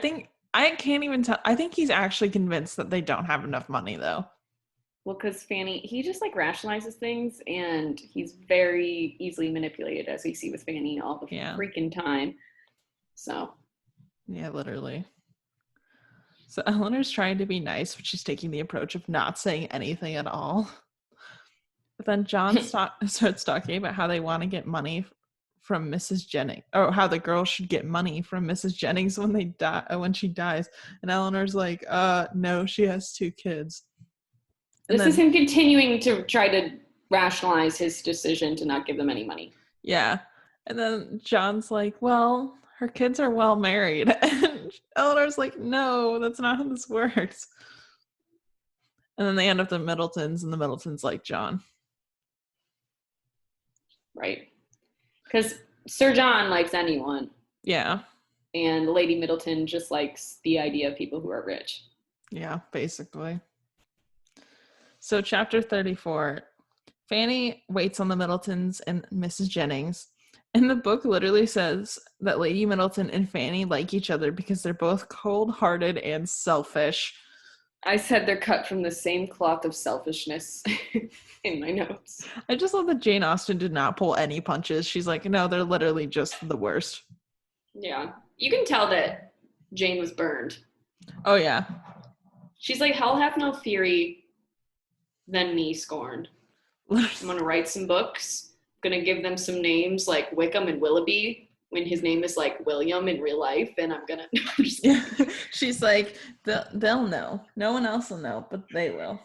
[SPEAKER 1] can't even tell. I think he's actually convinced that they don't have enough money, though.
[SPEAKER 2] Well, because Fanny, he just like rationalizes things, and he's very easily manipulated, as we see with Fanny all the freaking time. So.
[SPEAKER 1] Yeah, literally. So Eleanor's trying to be nice, but she's taking the approach of not saying anything at all. But then John starts talking about how they want to get money from Mrs. Jennings, or how the girls should get money from Mrs. Jennings when they die, when she dies. And Eleanor's like, no, she has 2 kids.
[SPEAKER 2] This is him continuing to try to rationalize his decision to not give them any money.
[SPEAKER 1] Yeah. And then John's like, well, her kids are well married. And Eleanor's like, no, that's not how this works. And then they end up the Middletons, and the Middletons like John.
[SPEAKER 2] Right. Because Sir John likes anyone.
[SPEAKER 1] Yeah.
[SPEAKER 2] And Lady Middleton just likes the idea of people who are rich.
[SPEAKER 1] Yeah, basically. So chapter 34, Fanny waits on the Middletons and Mrs. Jennings. And the book literally says that Lady Middleton and Fanny like each other because they're both cold-hearted and selfish.
[SPEAKER 2] I said they're cut from the same cloth of selfishness in my notes.
[SPEAKER 1] I just love that Jane Austen did not pull any punches. She's like, no, they're literally just the worst.
[SPEAKER 2] Yeah. You can tell that Jane was burned.
[SPEAKER 1] Oh, yeah.
[SPEAKER 2] She's like, hell hath no fury than me scorned. I'm going to write some books. I'm going to give them some names like Wickham and Willoughby when his name is like William in real life. And I'm going to...
[SPEAKER 1] Yeah. She's like, they'll know. No one else will know, but they will.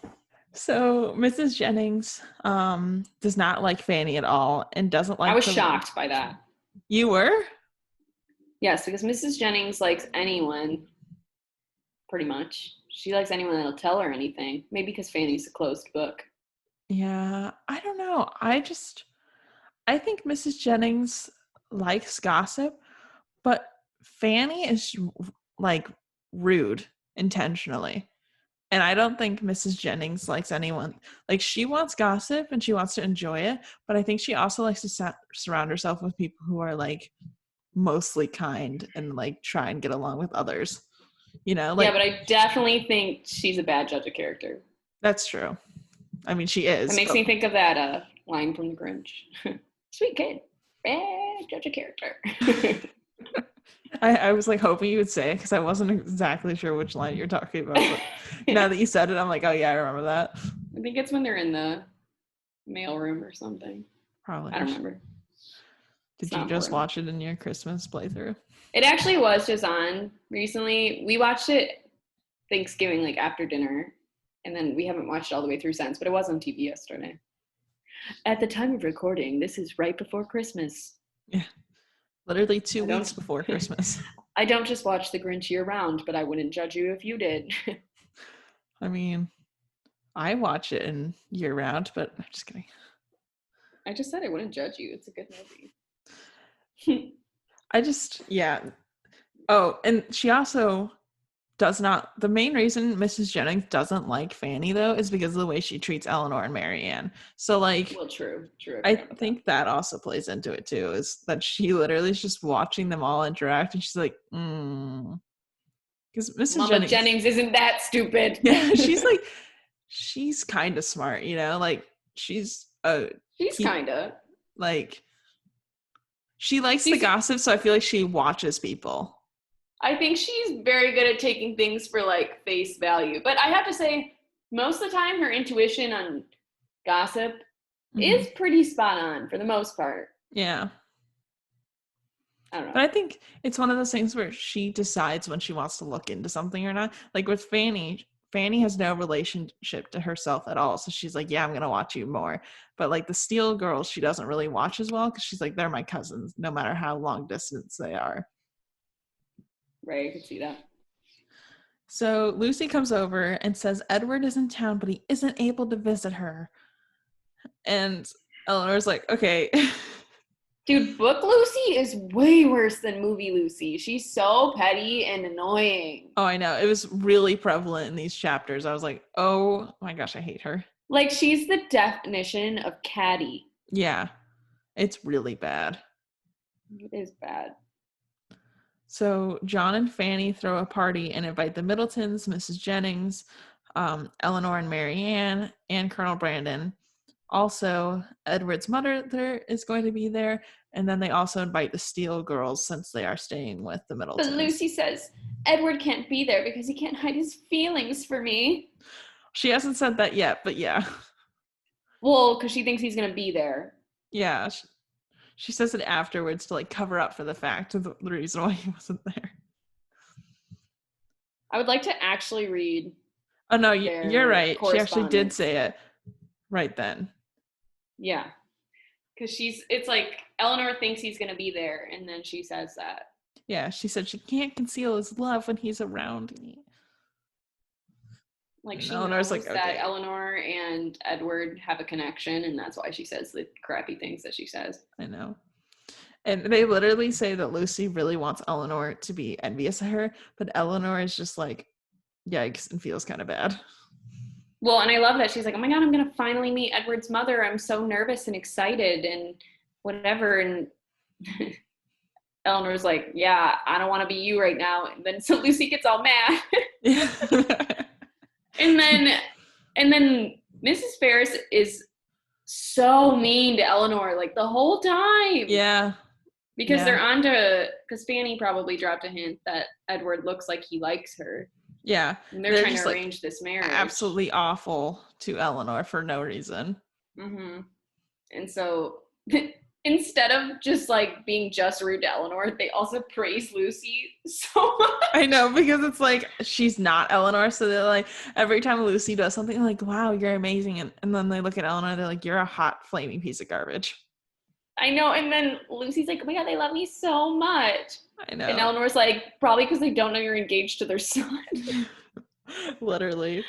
[SPEAKER 1] So Mrs. Jennings does not like Fanny at all and doesn't like...
[SPEAKER 2] I was shocked by that.
[SPEAKER 1] You were?
[SPEAKER 2] Yes, because Mrs. Jennings likes anyone, pretty much. She likes anyone that'll tell her anything. Maybe because Fanny's a closed book.
[SPEAKER 1] Yeah, I don't know. I think Mrs. Jennings likes gossip, but Fanny is like rude intentionally. And I don't think Mrs. Jennings likes anyone. Like, she wants gossip and she wants to enjoy it, but I think she also likes to surround herself with people who are like mostly kind and like try and get along with others. You know, like,
[SPEAKER 2] yeah, but I definitely think she's a bad judge of character.
[SPEAKER 1] That's true. I mean, she is.
[SPEAKER 2] It makes me think of that line from The Grinch. Sweet kid, bad judge of character.
[SPEAKER 1] I was like hoping you would say it because I wasn't exactly sure which line you're talking about. But now that you said it, I'm like, oh yeah, I remember that.
[SPEAKER 2] I think it's when they're in the mail room or something.
[SPEAKER 1] Probably.
[SPEAKER 2] I don't remember.
[SPEAKER 1] Did you just watch it in your Christmas playthrough?
[SPEAKER 2] It actually was just on recently. We watched it Thanksgiving, like after dinner, and then we haven't watched it all the way through since, but it was on TV yesterday. At the time of recording, this is right before Christmas.
[SPEAKER 1] Yeah. Literally 2 weeks before Christmas.
[SPEAKER 2] I don't just watch The Grinch year round, but I wouldn't judge you if you did.
[SPEAKER 1] I mean, I watch it in year round, but I'm just kidding.
[SPEAKER 2] I just said I wouldn't judge you. It's a good movie.
[SPEAKER 1] Yeah. Oh, and she also does not, the main reason Mrs. Jennings doesn't like Fanny, though, is because of the way she treats Eleanor and Marianne. So, like,
[SPEAKER 2] well, true.
[SPEAKER 1] I think that also plays into it, too, is that she literally is just watching them all interact, and she's like, because Mrs.
[SPEAKER 2] Jennings isn't that stupid.
[SPEAKER 1] Yeah, she's kind of smart, you know? Like, she's
[SPEAKER 2] kind of.
[SPEAKER 1] Like, she likes the gossip, so I feel like she watches people.
[SPEAKER 2] I think she's very good at taking things for like face value. But I have to say, most of the time her intuition on gossip is pretty spot on for the most part.
[SPEAKER 1] Yeah.
[SPEAKER 2] I don't know.
[SPEAKER 1] But I think it's one of those things where she decides when she wants to look into something or not. Like with Fanny has no relationship to herself at all. So she's like, yeah, I'm going to watch you more. But like the Steele girls, she doesn't really watch as well because she's like, they're my cousins, no matter how long distance they are.
[SPEAKER 2] Right, I can see that.
[SPEAKER 1] So Lucy comes over and says Edward is in town, but he isn't able to visit her. And Eleanor's like, okay.
[SPEAKER 2] Dude, book Lucy is way worse than movie Lucy. She's so petty and annoying.
[SPEAKER 1] Oh, I know. It was really prevalent in these chapters. I was like, oh my gosh, I hate her.
[SPEAKER 2] Like, she's the definition of catty.
[SPEAKER 1] Yeah, it's really bad.
[SPEAKER 2] It is bad.
[SPEAKER 1] So John and Fanny throw a party and invite the Middletons, Mrs. Jennings, Eleanor and Marianne, and Colonel Brandon. Also, Edward's mother is going to be there, and then they also invite the Steele girls since they are staying with the Middletons.
[SPEAKER 2] But Lucy says Edward can't be there because he can't hide his feelings for me.
[SPEAKER 1] She hasn't said that yet, but yeah.
[SPEAKER 2] Well, because she thinks he's going to be there.
[SPEAKER 1] Yeah, she says it afterwards to like cover up for the fact of the reason why he wasn't there.
[SPEAKER 2] I would like to actually read.
[SPEAKER 1] Oh no, you're right. She actually did say it right then.
[SPEAKER 2] Yeah, because it's like Eleanor thinks he's going to be there, and then she says that.
[SPEAKER 1] Yeah, she said she can't conceal his love when he's around me.
[SPEAKER 2] Like, she knows like, that Eleanor and Edward have a connection, and that's why she says the crappy things that she says.
[SPEAKER 1] I know. And they literally say that Lucy really wants Eleanor to be envious of her, but Eleanor is just like, yikes, and feels kind of bad.
[SPEAKER 2] Well, and I love that she's like, oh my God, I'm going to finally meet Edward's mother. I'm so nervous and excited and whatever. And Eleanor's like, yeah, I don't want to be you right now. And then so Lucy gets all mad. And then Mrs. Ferris is so mean to Eleanor, like the whole time.
[SPEAKER 1] Yeah.
[SPEAKER 2] Because they're on to, because Fanny probably dropped a hint that Edward looks like he likes her.
[SPEAKER 1] Yeah.
[SPEAKER 2] And they're trying to arrange this marriage.
[SPEAKER 1] Absolutely awful to Eleanor for no reason.
[SPEAKER 2] Mm-hmm. And so instead of just like being just rude to Eleanor, they also praise Lucy so much.
[SPEAKER 1] I know, because it's like she's not Eleanor, so they're like every time Lucy does something, like, wow, you're amazing, and then they look at Eleanor, they're like, you're a hot flaming piece of garbage.
[SPEAKER 2] I know. And then Lucy's like, oh my God, they love me so much.
[SPEAKER 1] I know.
[SPEAKER 2] And Eleanor's like, probably because they don't know you're engaged to their son.
[SPEAKER 1] Literally.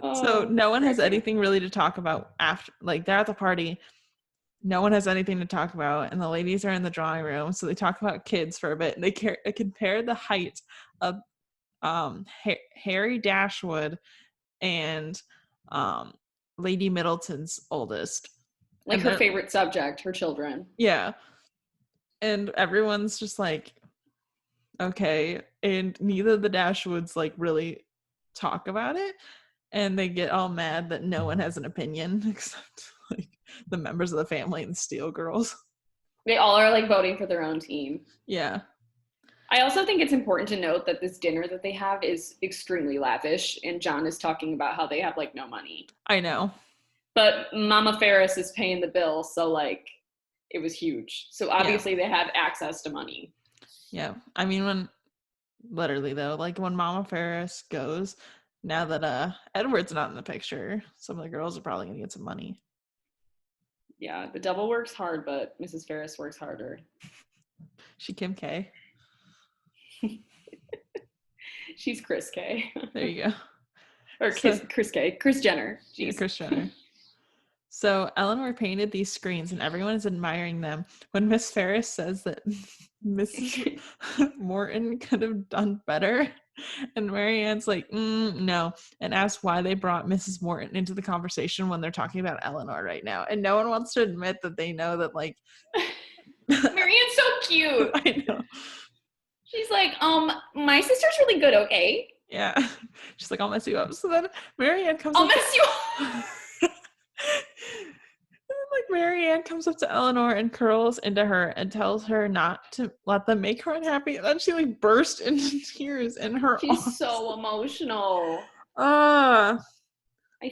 [SPEAKER 1] So no one has anything really to talk about after, like, they're at the party. No one has anything to talk about, and the ladies are in the drawing room, so they talk about kids for a bit, and they compare the height of Harry Dashwood and Lady Middleton's oldest.
[SPEAKER 2] Like her favorite subject, her children.
[SPEAKER 1] Yeah. And everyone's just like, okay. And neither of the Dashwoods like really talk about it, and they get all mad that no one has an opinion except like the members of the family and the Steele girls.
[SPEAKER 2] They all are like voting for their own team.
[SPEAKER 1] Yeah.
[SPEAKER 2] I also think it's important to note that this dinner that they have is extremely lavish, and John is talking about how they have like no money.
[SPEAKER 1] I know.
[SPEAKER 2] But Mama Ferris is paying the bill, so like it was huge. So obviously they have access to money.
[SPEAKER 1] Yeah. I mean, when literally though, like when Mama Ferris goes, now that Edward's not in the picture, some of the girls are probably gonna get some money.
[SPEAKER 2] Yeah, the devil works hard, but Mrs. Ferris works harder.
[SPEAKER 1] She Kim K.
[SPEAKER 2] She's Chris K.
[SPEAKER 1] There you go.
[SPEAKER 2] Or Chris K. Kris Jenner. Jeez.
[SPEAKER 1] Yeah, Kris Jenner. So Eleanor painted these screens and everyone is admiring them when Miss Ferris says that Mrs. Morton could have done better. And Marianne's like, no, and asks why they brought Mrs. Morton into the conversation when they're talking about Eleanor right now. And no one wants to admit that they know that, like...
[SPEAKER 2] Marianne's so cute.
[SPEAKER 1] I know.
[SPEAKER 2] She's like, my sister's really good, okay?
[SPEAKER 1] Yeah. She's like, I'll mess you up. So then Marianne comes
[SPEAKER 2] I'll mess you up.
[SPEAKER 1] Like Marianne comes up to Eleanor and curls into her and tells her not to let them make her unhappy. And then she like burst into tears in her
[SPEAKER 2] She's
[SPEAKER 1] arms.
[SPEAKER 2] so emotional.
[SPEAKER 1] I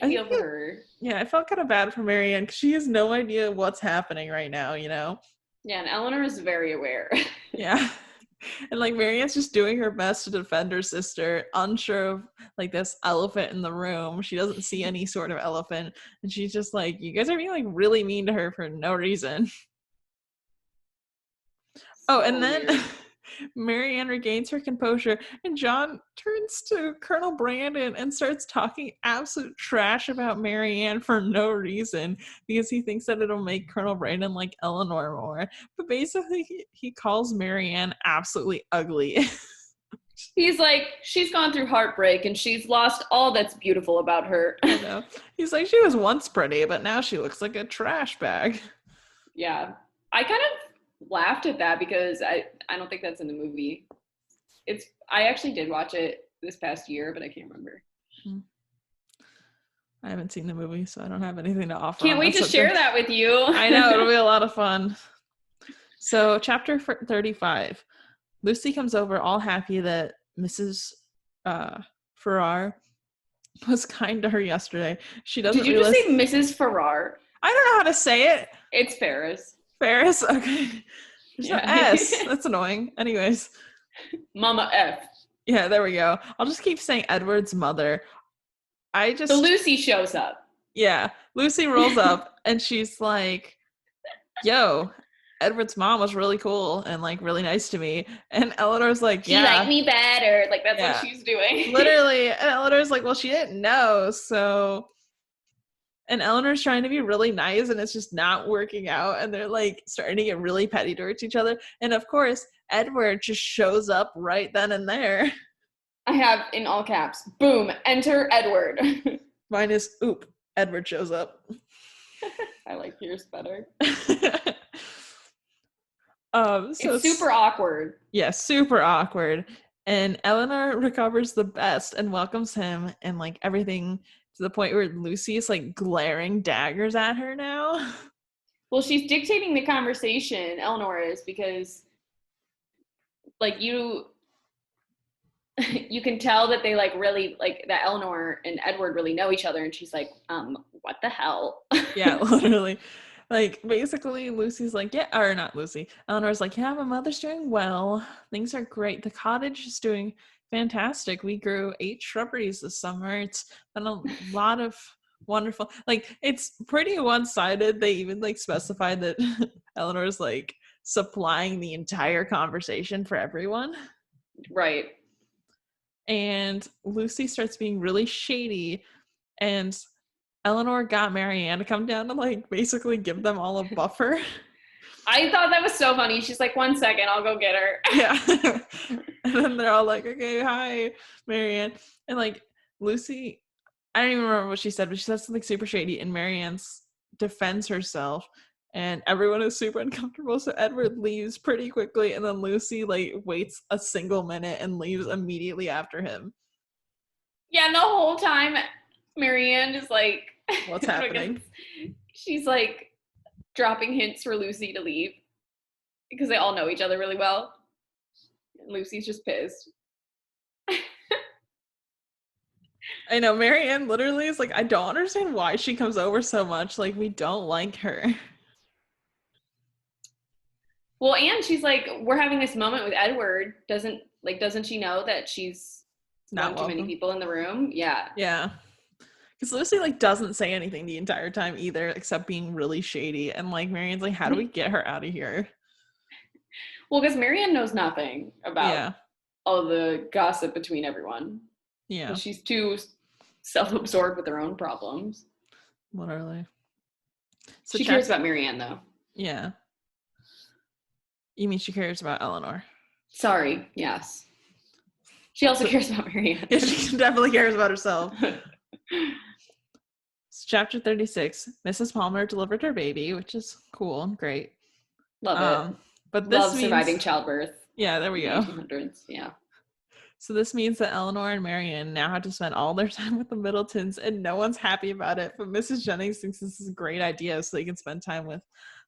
[SPEAKER 2] feel for her.
[SPEAKER 1] Yeah, I felt kind of bad for Marianne because she has no idea what's happening right now, you know?
[SPEAKER 2] Yeah, and Eleanor is very aware.
[SPEAKER 1] Yeah. And like Marianne's just doing her best to defend her sister, unsure of like this elephant in the room. She doesn't see any sort of elephant, and she's just like, you guys are being like really mean to her for no reason. Oh, and then Marianne regains her composure, and John turns to Colonel Brandon and starts talking absolute trash about Marianne for no reason, because he thinks that it'll make Colonel Brandon like Eleanor more. But basically, he calls Marianne absolutely ugly.
[SPEAKER 2] He's like, she's gone through heartbreak and she's lost all that's beautiful about her.
[SPEAKER 1] I know. He's like, she was once pretty, but now she looks like a trash bag.
[SPEAKER 2] Yeah. I kind of laughed at that because I don't think that's in the movie. I actually did watch it this past year, but I can't remember.
[SPEAKER 1] I haven't seen the movie, so I don't have anything to offer.
[SPEAKER 2] Can't wait to share that with you.
[SPEAKER 1] I know, it'll be a lot of fun. So, chapter 35. Lucy comes over all happy that Mrs. Farrar was kind to her yesterday. She doesn't.
[SPEAKER 2] Did you just say Mrs. Farrar?
[SPEAKER 1] I don't know how to say it.
[SPEAKER 2] It's Ferris.
[SPEAKER 1] Ferris? Okay. There's no S. That's annoying. Anyways.
[SPEAKER 2] Mama F.
[SPEAKER 1] Yeah, there we go. I'll just keep saying Edward's mother. So
[SPEAKER 2] Lucy shows up.
[SPEAKER 1] Yeah. Lucy rolls up and she's like, yo, Edward's mom was really cool and like really nice to me. And Eleanor's like, yeah.
[SPEAKER 2] She liked me better. Like that's what she's doing.
[SPEAKER 1] Literally. And Eleanor's like, well, she didn't know. So, and Eleanor's trying to be really nice and it's just not working out. And they're like starting to get really petty towards each other. And of course, Edward just shows up right then and there.
[SPEAKER 2] I have in all caps, boom, enter Edward.
[SPEAKER 1] Mine is, oop, Edward shows up.
[SPEAKER 2] I like yours better.
[SPEAKER 1] So
[SPEAKER 2] it's super awkward.
[SPEAKER 1] Yeah, super awkward. And Eleanor recovers the best and welcomes him and like everything to the point where Lucy is like glaring daggers at her now.
[SPEAKER 2] Well, she's dictating the conversation, Eleanor is, because like you can tell that they like really like that Eleanor and Edward really know each other, and she's like, what the hell?
[SPEAKER 1] Yeah, literally. Like, basically, Lucy's like, yeah, or not Lucy. Eleanor's like, yeah, my mother's doing well. Things are great. The cottage is doing fantastic. We grew 8 shrubberies this summer. It's been a lot of wonderful, like, it's pretty one-sided. They even, like, specified that Eleanor's, like, supplying the entire conversation for everyone.
[SPEAKER 2] Right.
[SPEAKER 1] And Lucy starts being really shady, and Eleanor got Marianne to come down to like basically give them all a buffer.
[SPEAKER 2] I thought that was so funny. She's like, 1 second, I'll go get her.
[SPEAKER 1] Yeah. And then they're all like, okay, hi, Marianne. And like Lucy, I don't even remember what she said, but she said something super shady and Marianne defends herself and everyone is super uncomfortable. So Edward leaves pretty quickly and then Lucy like waits a single minute and leaves immediately after him.
[SPEAKER 2] Yeah, and the whole time Marianne is like,
[SPEAKER 1] what's happening?
[SPEAKER 2] She's like dropping hints for Lucy to leave because they all know each other really well. And Lucy's just pissed.
[SPEAKER 1] I know, Marianne literally is like, I don't understand why she comes over so much. Like, we don't like her.
[SPEAKER 2] Well, and she's like, we're having this moment with Edward. Doesn't she know that she's not too many people in the room? Yeah.
[SPEAKER 1] Yeah. Because Lucy, like, doesn't say anything the entire time either, except being really shady. And, like, Marianne's like, how do we get her out of here?
[SPEAKER 2] Well, because Marianne knows nothing about all the gossip between everyone.
[SPEAKER 1] Yeah.
[SPEAKER 2] She's too self-absorbed with her own problems.
[SPEAKER 1] Literally. So
[SPEAKER 2] she cares about Marianne, though.
[SPEAKER 1] Yeah. You mean she cares about Eleanor?
[SPEAKER 2] Sorry, yes. She also cares about Marianne.
[SPEAKER 1] Yeah, she definitely cares about herself. Chapter 36. Mrs. Palmer delivered her baby, which is cool and great.
[SPEAKER 2] Love it.
[SPEAKER 1] But this
[SPEAKER 2] Love surviving childbirth.
[SPEAKER 1] Yeah, there we go.
[SPEAKER 2] 1800s, yeah.
[SPEAKER 1] So this means that Eleanor and Marianne now have to spend all their time with the Middletons, and no one's happy about it. But Mrs. Jennings thinks this is a great idea, so they can spend time with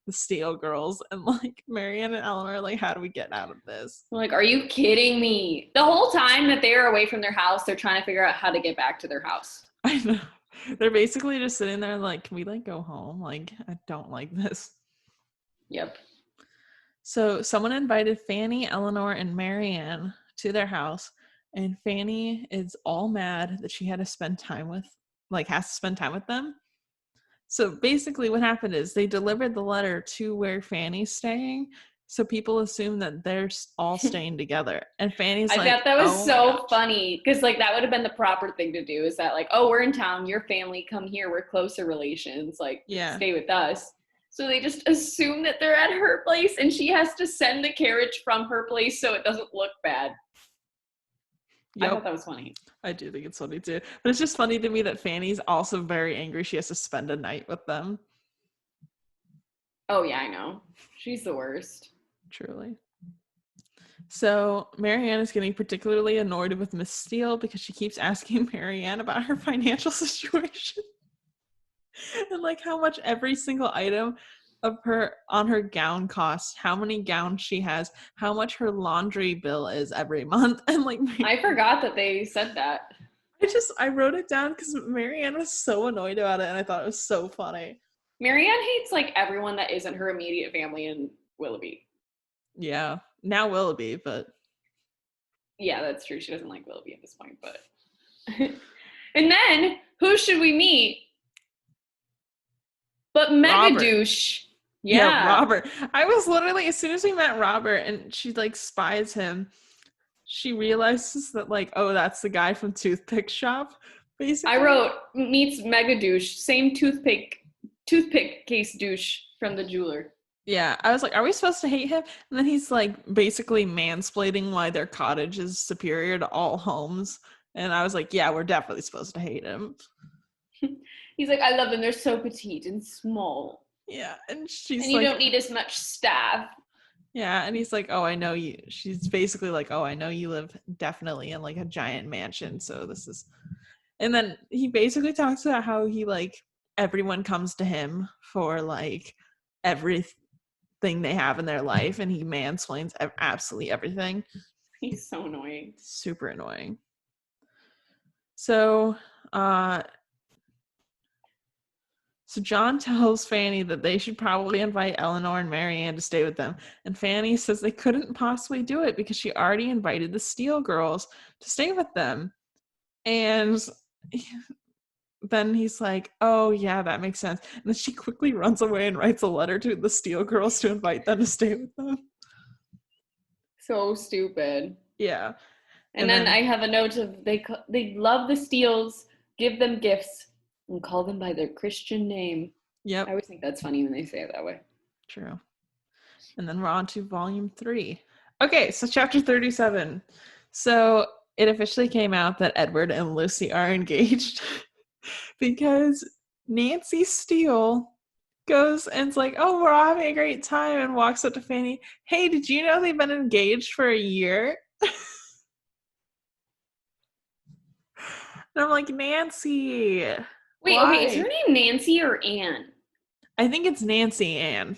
[SPEAKER 1] the Steele girls. And like Marianne and Eleanor are like, how do we get out of this?
[SPEAKER 2] Like, are you kidding me? The whole time that they are away from their house, they're trying to figure out how to get back to their house.
[SPEAKER 1] I know. They're basically just sitting there like, can we like go home? Like, I don't like this.
[SPEAKER 2] Yep.
[SPEAKER 1] So someone invited Fanny, Eleanor, and Marianne to their house, and Fanny is all mad that she had to spend time with, like, has to spend time with them. So basically what happened is they delivered the letter to where Fanny's staying, So people assume that they're all staying together. And Fanny's
[SPEAKER 2] I
[SPEAKER 1] like,
[SPEAKER 2] thought that was
[SPEAKER 1] oh
[SPEAKER 2] so funny because like that would have been the proper thing to do is that like, oh, we're in town, your family, come here, we're closer relations, like
[SPEAKER 1] yeah.
[SPEAKER 2] stay with us. So they just assume that they're at her place and she has to send the carriage from her place so it doesn't look bad. Yep. I thought that was funny.
[SPEAKER 1] I do think it's funny too. But it's just funny to me that Fanny's also very angry she has to spend a night with them.
[SPEAKER 2] Oh yeah, I know. She's the worst.
[SPEAKER 1] Truly. So Marianne is getting particularly annoyed with Miss Steele because she keeps asking Marianne about her financial situation. And like how much every single item of her on her gown costs, how many gowns she has, how much her laundry bill is every month. And like
[SPEAKER 2] I forgot that they said that.
[SPEAKER 1] I wrote it down because Marianne was so annoyed about it and I thought it was so funny.
[SPEAKER 2] Marianne hates like everyone that isn't her immediate family in Willoughby.
[SPEAKER 1] Yeah. Now Willoughby, but
[SPEAKER 2] yeah, that's true. She doesn't like Willoughby at this point, but and then who should we meet? But Megadouche.
[SPEAKER 1] Yeah, Robert. I was literally, as soon as we met Robert and she like spies him, she realizes that like, oh, that's the guy from Toothpick Shop. Basically,
[SPEAKER 2] I wrote meets Megadouche, same toothpick case douche from the jeweler.
[SPEAKER 1] Yeah, I was like, are we supposed to hate him? And then he's like basically mansplaining why their cottage is superior to all homes. And I was like, yeah, we're definitely supposed to hate him.
[SPEAKER 2] He's like, I love them. They're so petite and small.
[SPEAKER 1] Yeah, and she's
[SPEAKER 2] and you don't need as much staff.
[SPEAKER 1] Yeah, and he's like, oh, I know you. She's basically like, oh, I know you live definitely in like a giant mansion. So this is, and then he basically talks about how he like everyone comes to him for like everything they have in their life, and he mansplains absolutely everything.
[SPEAKER 2] He's so annoying.
[SPEAKER 1] Super annoying. So John tells Fanny that they should probably invite Eleanor and Marianne to stay with them. And Fanny says they couldn't possibly do it because she already invited the Steele girls to stay with them. And then he's like, oh, yeah, that makes sense. And then she quickly runs away and writes a letter to the Steele girls to invite them to stay with them.
[SPEAKER 2] So stupid.
[SPEAKER 1] Yeah.
[SPEAKER 2] And then I have a note of they love the Steeles, give them gifts, and call them by their Christian name.
[SPEAKER 1] Yep.
[SPEAKER 2] I always think that's funny when they say it that way.
[SPEAKER 1] True. And then we're on to volume 3. Okay, so chapter 37. So it officially came out that Edward and Lucy are engaged because Nancy Steele goes and is like, oh, we're all having a great time, and walks up to Fanny. Hey, did you know they've been engaged for a year? And I'm like, Nancy.
[SPEAKER 2] Wait,
[SPEAKER 1] why?
[SPEAKER 2] okay, is her name Nancy or Anne?
[SPEAKER 1] I think it's Nancy Ann.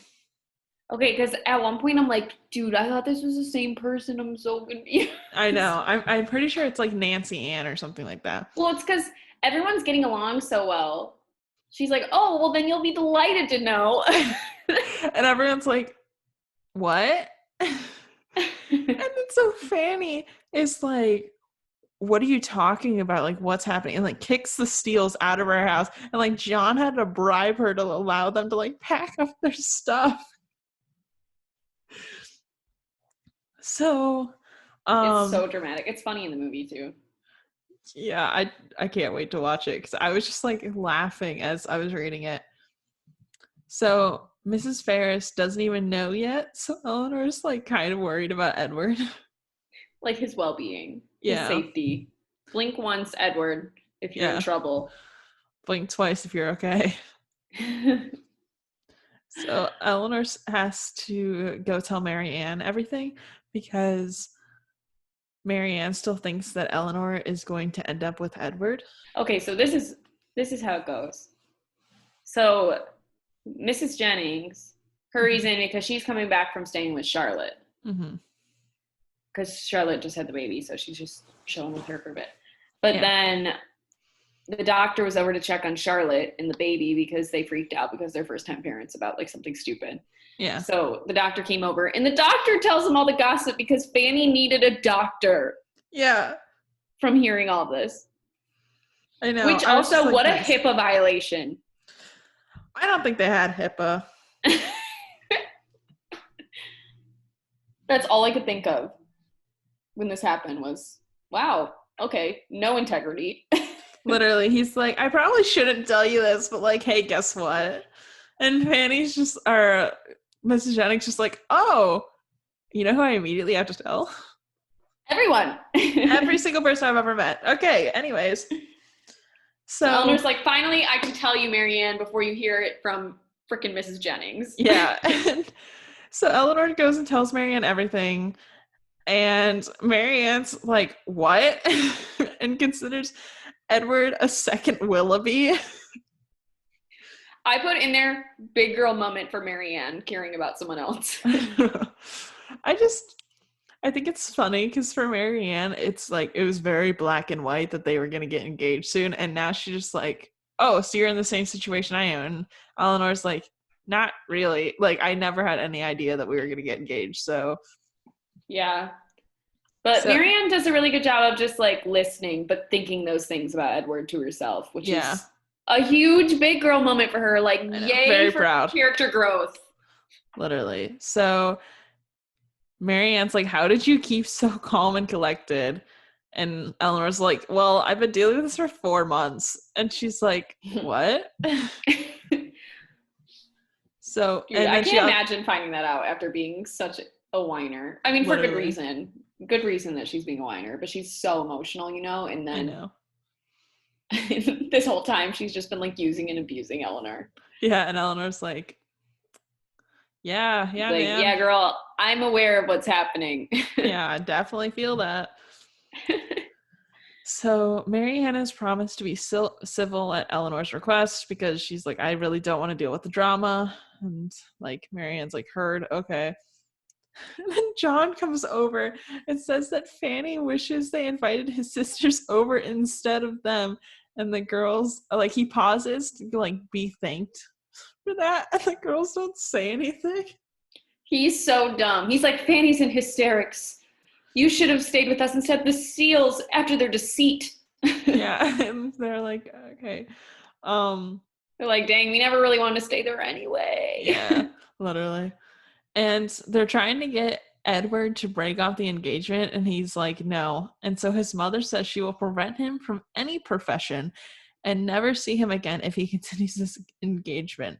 [SPEAKER 2] Okay, because at one point I'm like, dude, I thought this was the same person. I'm so confused.
[SPEAKER 1] I know. I'm pretty sure it's like Nancy Ann or something like that.
[SPEAKER 2] Well, it's because everyone's getting along so well. She's like, oh, well, then you'll be delighted to know.
[SPEAKER 1] And everyone's like, what? And then so Fanny is like, what are you talking about? Like, what's happening? And like kicks the Steeles out of her house. And like John had to bribe her to allow them to like pack up their stuff. So
[SPEAKER 2] it's so dramatic. It's funny in the movie too.
[SPEAKER 1] Yeah, I can't wait to watch it because I was just like laughing as I was reading it. So Mrs. Ferris doesn't even know yet. So Eleanor's like kind of worried about Edward.
[SPEAKER 2] Like his well-being, his safety. Blink once, Edward, if you're in trouble.
[SPEAKER 1] Blink twice if you're okay. So Eleanor has to go tell Marianne everything because Marianne still thinks that Eleanor is going to end up with Edward.
[SPEAKER 2] Okay, so this is how it goes. So Mrs. Jennings hurries in because she's coming back from staying with Charlotte. Mm-hmm. Because Charlotte just had the baby, so she's just chilling with her for a bit. But then the doctor was over to check on Charlotte and the baby because they freaked out because they're first-time parents about like something stupid. Yeah. So the doctor came over, and the doctor tells them all the gossip because Fanny needed a doctor. Yeah. From hearing all this. I know. Which also, what a HIPAA violation.
[SPEAKER 1] I don't think they had HIPAA.
[SPEAKER 2] That's all I could think of when this happened was, wow, okay, no integrity.
[SPEAKER 1] Literally, he's like, I probably shouldn't tell you this, but like, hey, guess what? And Fanny's just, or Mrs. Jennings just like, oh, you know who I immediately have to tell?
[SPEAKER 2] Everyone.
[SPEAKER 1] Every single person I've ever met. Okay, anyways.
[SPEAKER 2] So
[SPEAKER 1] So
[SPEAKER 2] Eleanor's like, finally, I can tell you, Marianne, before you hear it from frickin' Mrs. Jennings.
[SPEAKER 1] yeah. And so Eleanor goes and tells Marianne everything. And Marianne's like, what? And considers Edward a second Willoughby.
[SPEAKER 2] I put in there, big girl moment for Marianne caring about someone else.
[SPEAKER 1] I think it's funny because for Marianne, it's like it was very black and white that they were going to get engaged soon. And now she's just like, oh, so you're in the same situation I am. And Eleanor's like, not really. Like, I never had any idea that we were going to get engaged. So,
[SPEAKER 2] yeah. But Marianne does a really good job of just like listening, but thinking those things about Edward to herself, which is a huge big girl moment for her. Like, yay,
[SPEAKER 1] very
[SPEAKER 2] for
[SPEAKER 1] proud.
[SPEAKER 2] Character growth.
[SPEAKER 1] Literally. So Marianne's like, how did you keep so calm and collected? And Eleanor's like, well, I've been dealing with this for 4 months. And she's like, what? So,
[SPEAKER 2] dude, I can't imagine finding that out after being such a whiner. I mean, for good reason. Good reason that she's being a whiner, but she's so emotional, you know? And then
[SPEAKER 1] I know.
[SPEAKER 2] this whole time she's just been like using and abusing Eleanor.
[SPEAKER 1] Yeah, and Eleanor's like, yeah,
[SPEAKER 2] like, man. Yeah, girl, I'm aware of what's happening.
[SPEAKER 1] Yeah, I definitely feel that. So Marianne has promised to be civil at Eleanor's request because she's like, I really don't want to deal with the drama. And like Marianne's like, heard, okay. And then John comes over and says that Fanny wishes they invited his sisters over instead of them. And the girls, like, he pauses to like be thanked for that. And the girls don't say anything.
[SPEAKER 2] He's so dumb. He's like, Fanny's in hysterics. You should have stayed with us instead of the Seals after their deceit.
[SPEAKER 1] Yeah, and they're like, okay.
[SPEAKER 2] They're like, dang, we never really wanted to stay there anyway.
[SPEAKER 1] Yeah, literally. And they're trying to get Edward to break off the engagement, and he's like, no. And so his mother says she will prevent him from any profession and never see him again if he continues this engagement.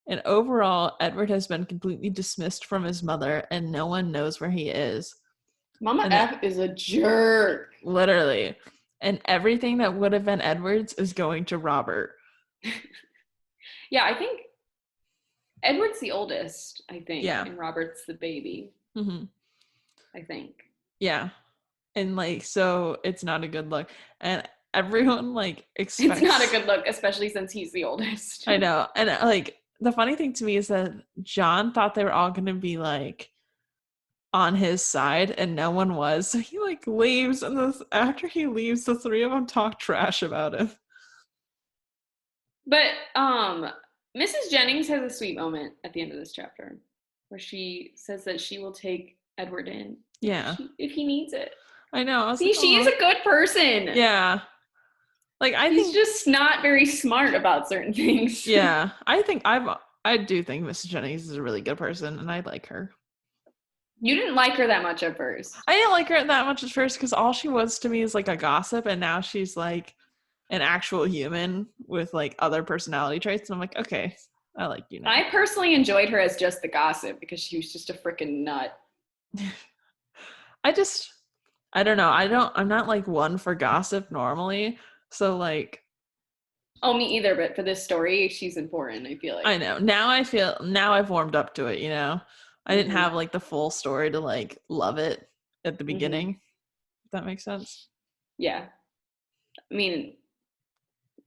[SPEAKER 1] And overall, Edward has been completely dismissed from his mother, and no one knows where he is.
[SPEAKER 2] Mama F is a jerk.
[SPEAKER 1] Literally. And everything that would have been Edward's is going to Robert.
[SPEAKER 2] Yeah, I think Edward's the oldest, I think.
[SPEAKER 1] Yeah.
[SPEAKER 2] And Robert's the baby.
[SPEAKER 1] Mm-hmm.
[SPEAKER 2] I think.
[SPEAKER 1] Yeah. And like, so it's not a good look. And everyone like expects...
[SPEAKER 2] It's not a good look, especially since he's the oldest.
[SPEAKER 1] I know. And like, the funny thing to me is that John thought they were all going to be like on his side, and no one was. So he like leaves, and after he leaves, the three of them talk trash about him.
[SPEAKER 2] But Mrs. Jennings has a sweet moment at the end of this chapter where she says that she will take Edward in.
[SPEAKER 1] Yeah.
[SPEAKER 2] If he needs it.
[SPEAKER 1] I know.
[SPEAKER 2] See, she is a good person.
[SPEAKER 1] Yeah. Like,
[SPEAKER 2] He's just not very smart about certain things.
[SPEAKER 1] Yeah. I do think Mrs. Jennings is a really good person, and I like her.
[SPEAKER 2] You didn't like her that much at first.
[SPEAKER 1] I didn't like her that much at first because all she was to me is like a gossip, and now she's like an actual human with like other personality traits, and I'm like, okay, I like you now.
[SPEAKER 2] I personally enjoyed her as just the gossip because she was just a freaking nut.
[SPEAKER 1] I don't know. I'm not like one for gossip normally, so like.
[SPEAKER 2] Oh, me either, but for this story, she's important, I feel like.
[SPEAKER 1] I know. Now I've warmed up to it, you know? I didn't have like the full story to like love it at the beginning. If that makes sense.
[SPEAKER 2] Yeah. I mean,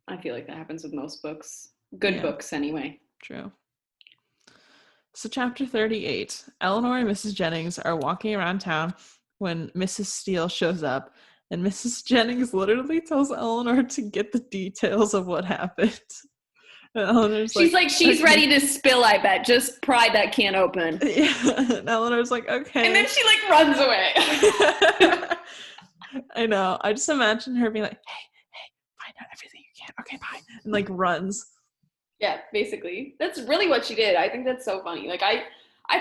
[SPEAKER 2] I feel like that happens with most books. Good books, anyway.
[SPEAKER 1] True. So chapter 38. Eleanor and Mrs. Jennings are walking around town when Mrs. Steele shows up, and Mrs. Jennings literally tells Eleanor to get the details of what happened. And Eleanor's
[SPEAKER 2] she's okay. Ready to spill, I bet. Just pry that can open.
[SPEAKER 1] Yeah. And Eleanor's like, okay.
[SPEAKER 2] And then she like runs away.
[SPEAKER 1] I know. I just imagine her being like, hey, find out everything you can. Okay, bye. And like runs.
[SPEAKER 2] Yeah, basically. That's really what she did. I think that's so funny. Like I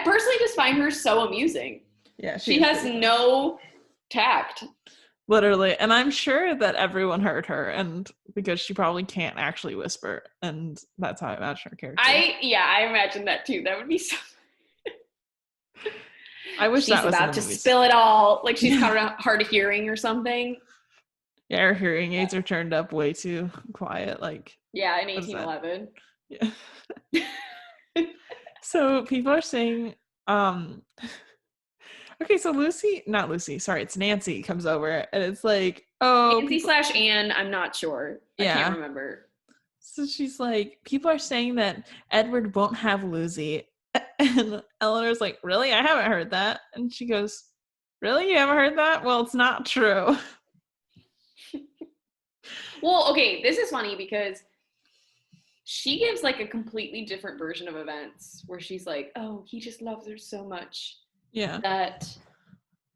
[SPEAKER 2] personally just find her so amusing.
[SPEAKER 1] Yeah,
[SPEAKER 2] she has no tact.
[SPEAKER 1] Literally. And I'm sure that everyone heard her, and because she probably can't actually whisper, and that's how I imagine her character.
[SPEAKER 2] I imagine that too. That would be so.
[SPEAKER 1] I wish
[SPEAKER 2] she's
[SPEAKER 1] that was
[SPEAKER 2] about
[SPEAKER 1] in the
[SPEAKER 2] to
[SPEAKER 1] movies.
[SPEAKER 2] spill it all. Like she's kind of hard of hearing or something.
[SPEAKER 1] Yeah, her hearing aids are turned up way too quiet. Like,
[SPEAKER 2] yeah, in 1811.
[SPEAKER 1] Yeah. So people are saying, okay, so it's Nancy comes over, and it's like, oh,
[SPEAKER 2] Nancy/Anne, I'm not sure. I can't remember.
[SPEAKER 1] So she's like, people are saying that Edward won't have Lucy. And Eleanor's like, really? I haven't heard that. And she goes, really? You haven't heard that? Well, it's not true.
[SPEAKER 2] Well, okay, this is funny because she gives like a completely different version of events where she's like, oh, he just loves her so much.
[SPEAKER 1] Yeah.
[SPEAKER 2] That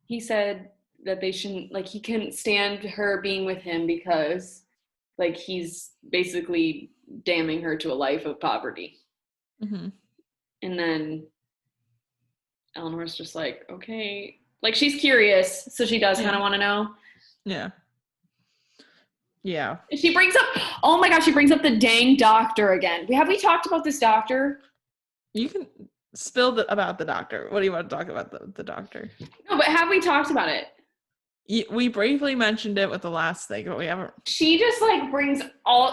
[SPEAKER 2] he said that they shouldn't, like, he couldn't stand her being with him because, like, he's basically damning her to a life of poverty.
[SPEAKER 1] Mm-hmm.
[SPEAKER 2] And then Eleanor's just like, okay. Like, she's curious, so she does kind of want to know.
[SPEAKER 1] Yeah. Yeah.
[SPEAKER 2] She brings up, oh my gosh, she brings up the dang doctor again. Have we talked about this doctor?
[SPEAKER 1] You can spill about the doctor. What do you want to talk about the doctor?
[SPEAKER 2] No, but have we talked about it?
[SPEAKER 1] We briefly mentioned it with the last thing, but we haven't.
[SPEAKER 2] She just like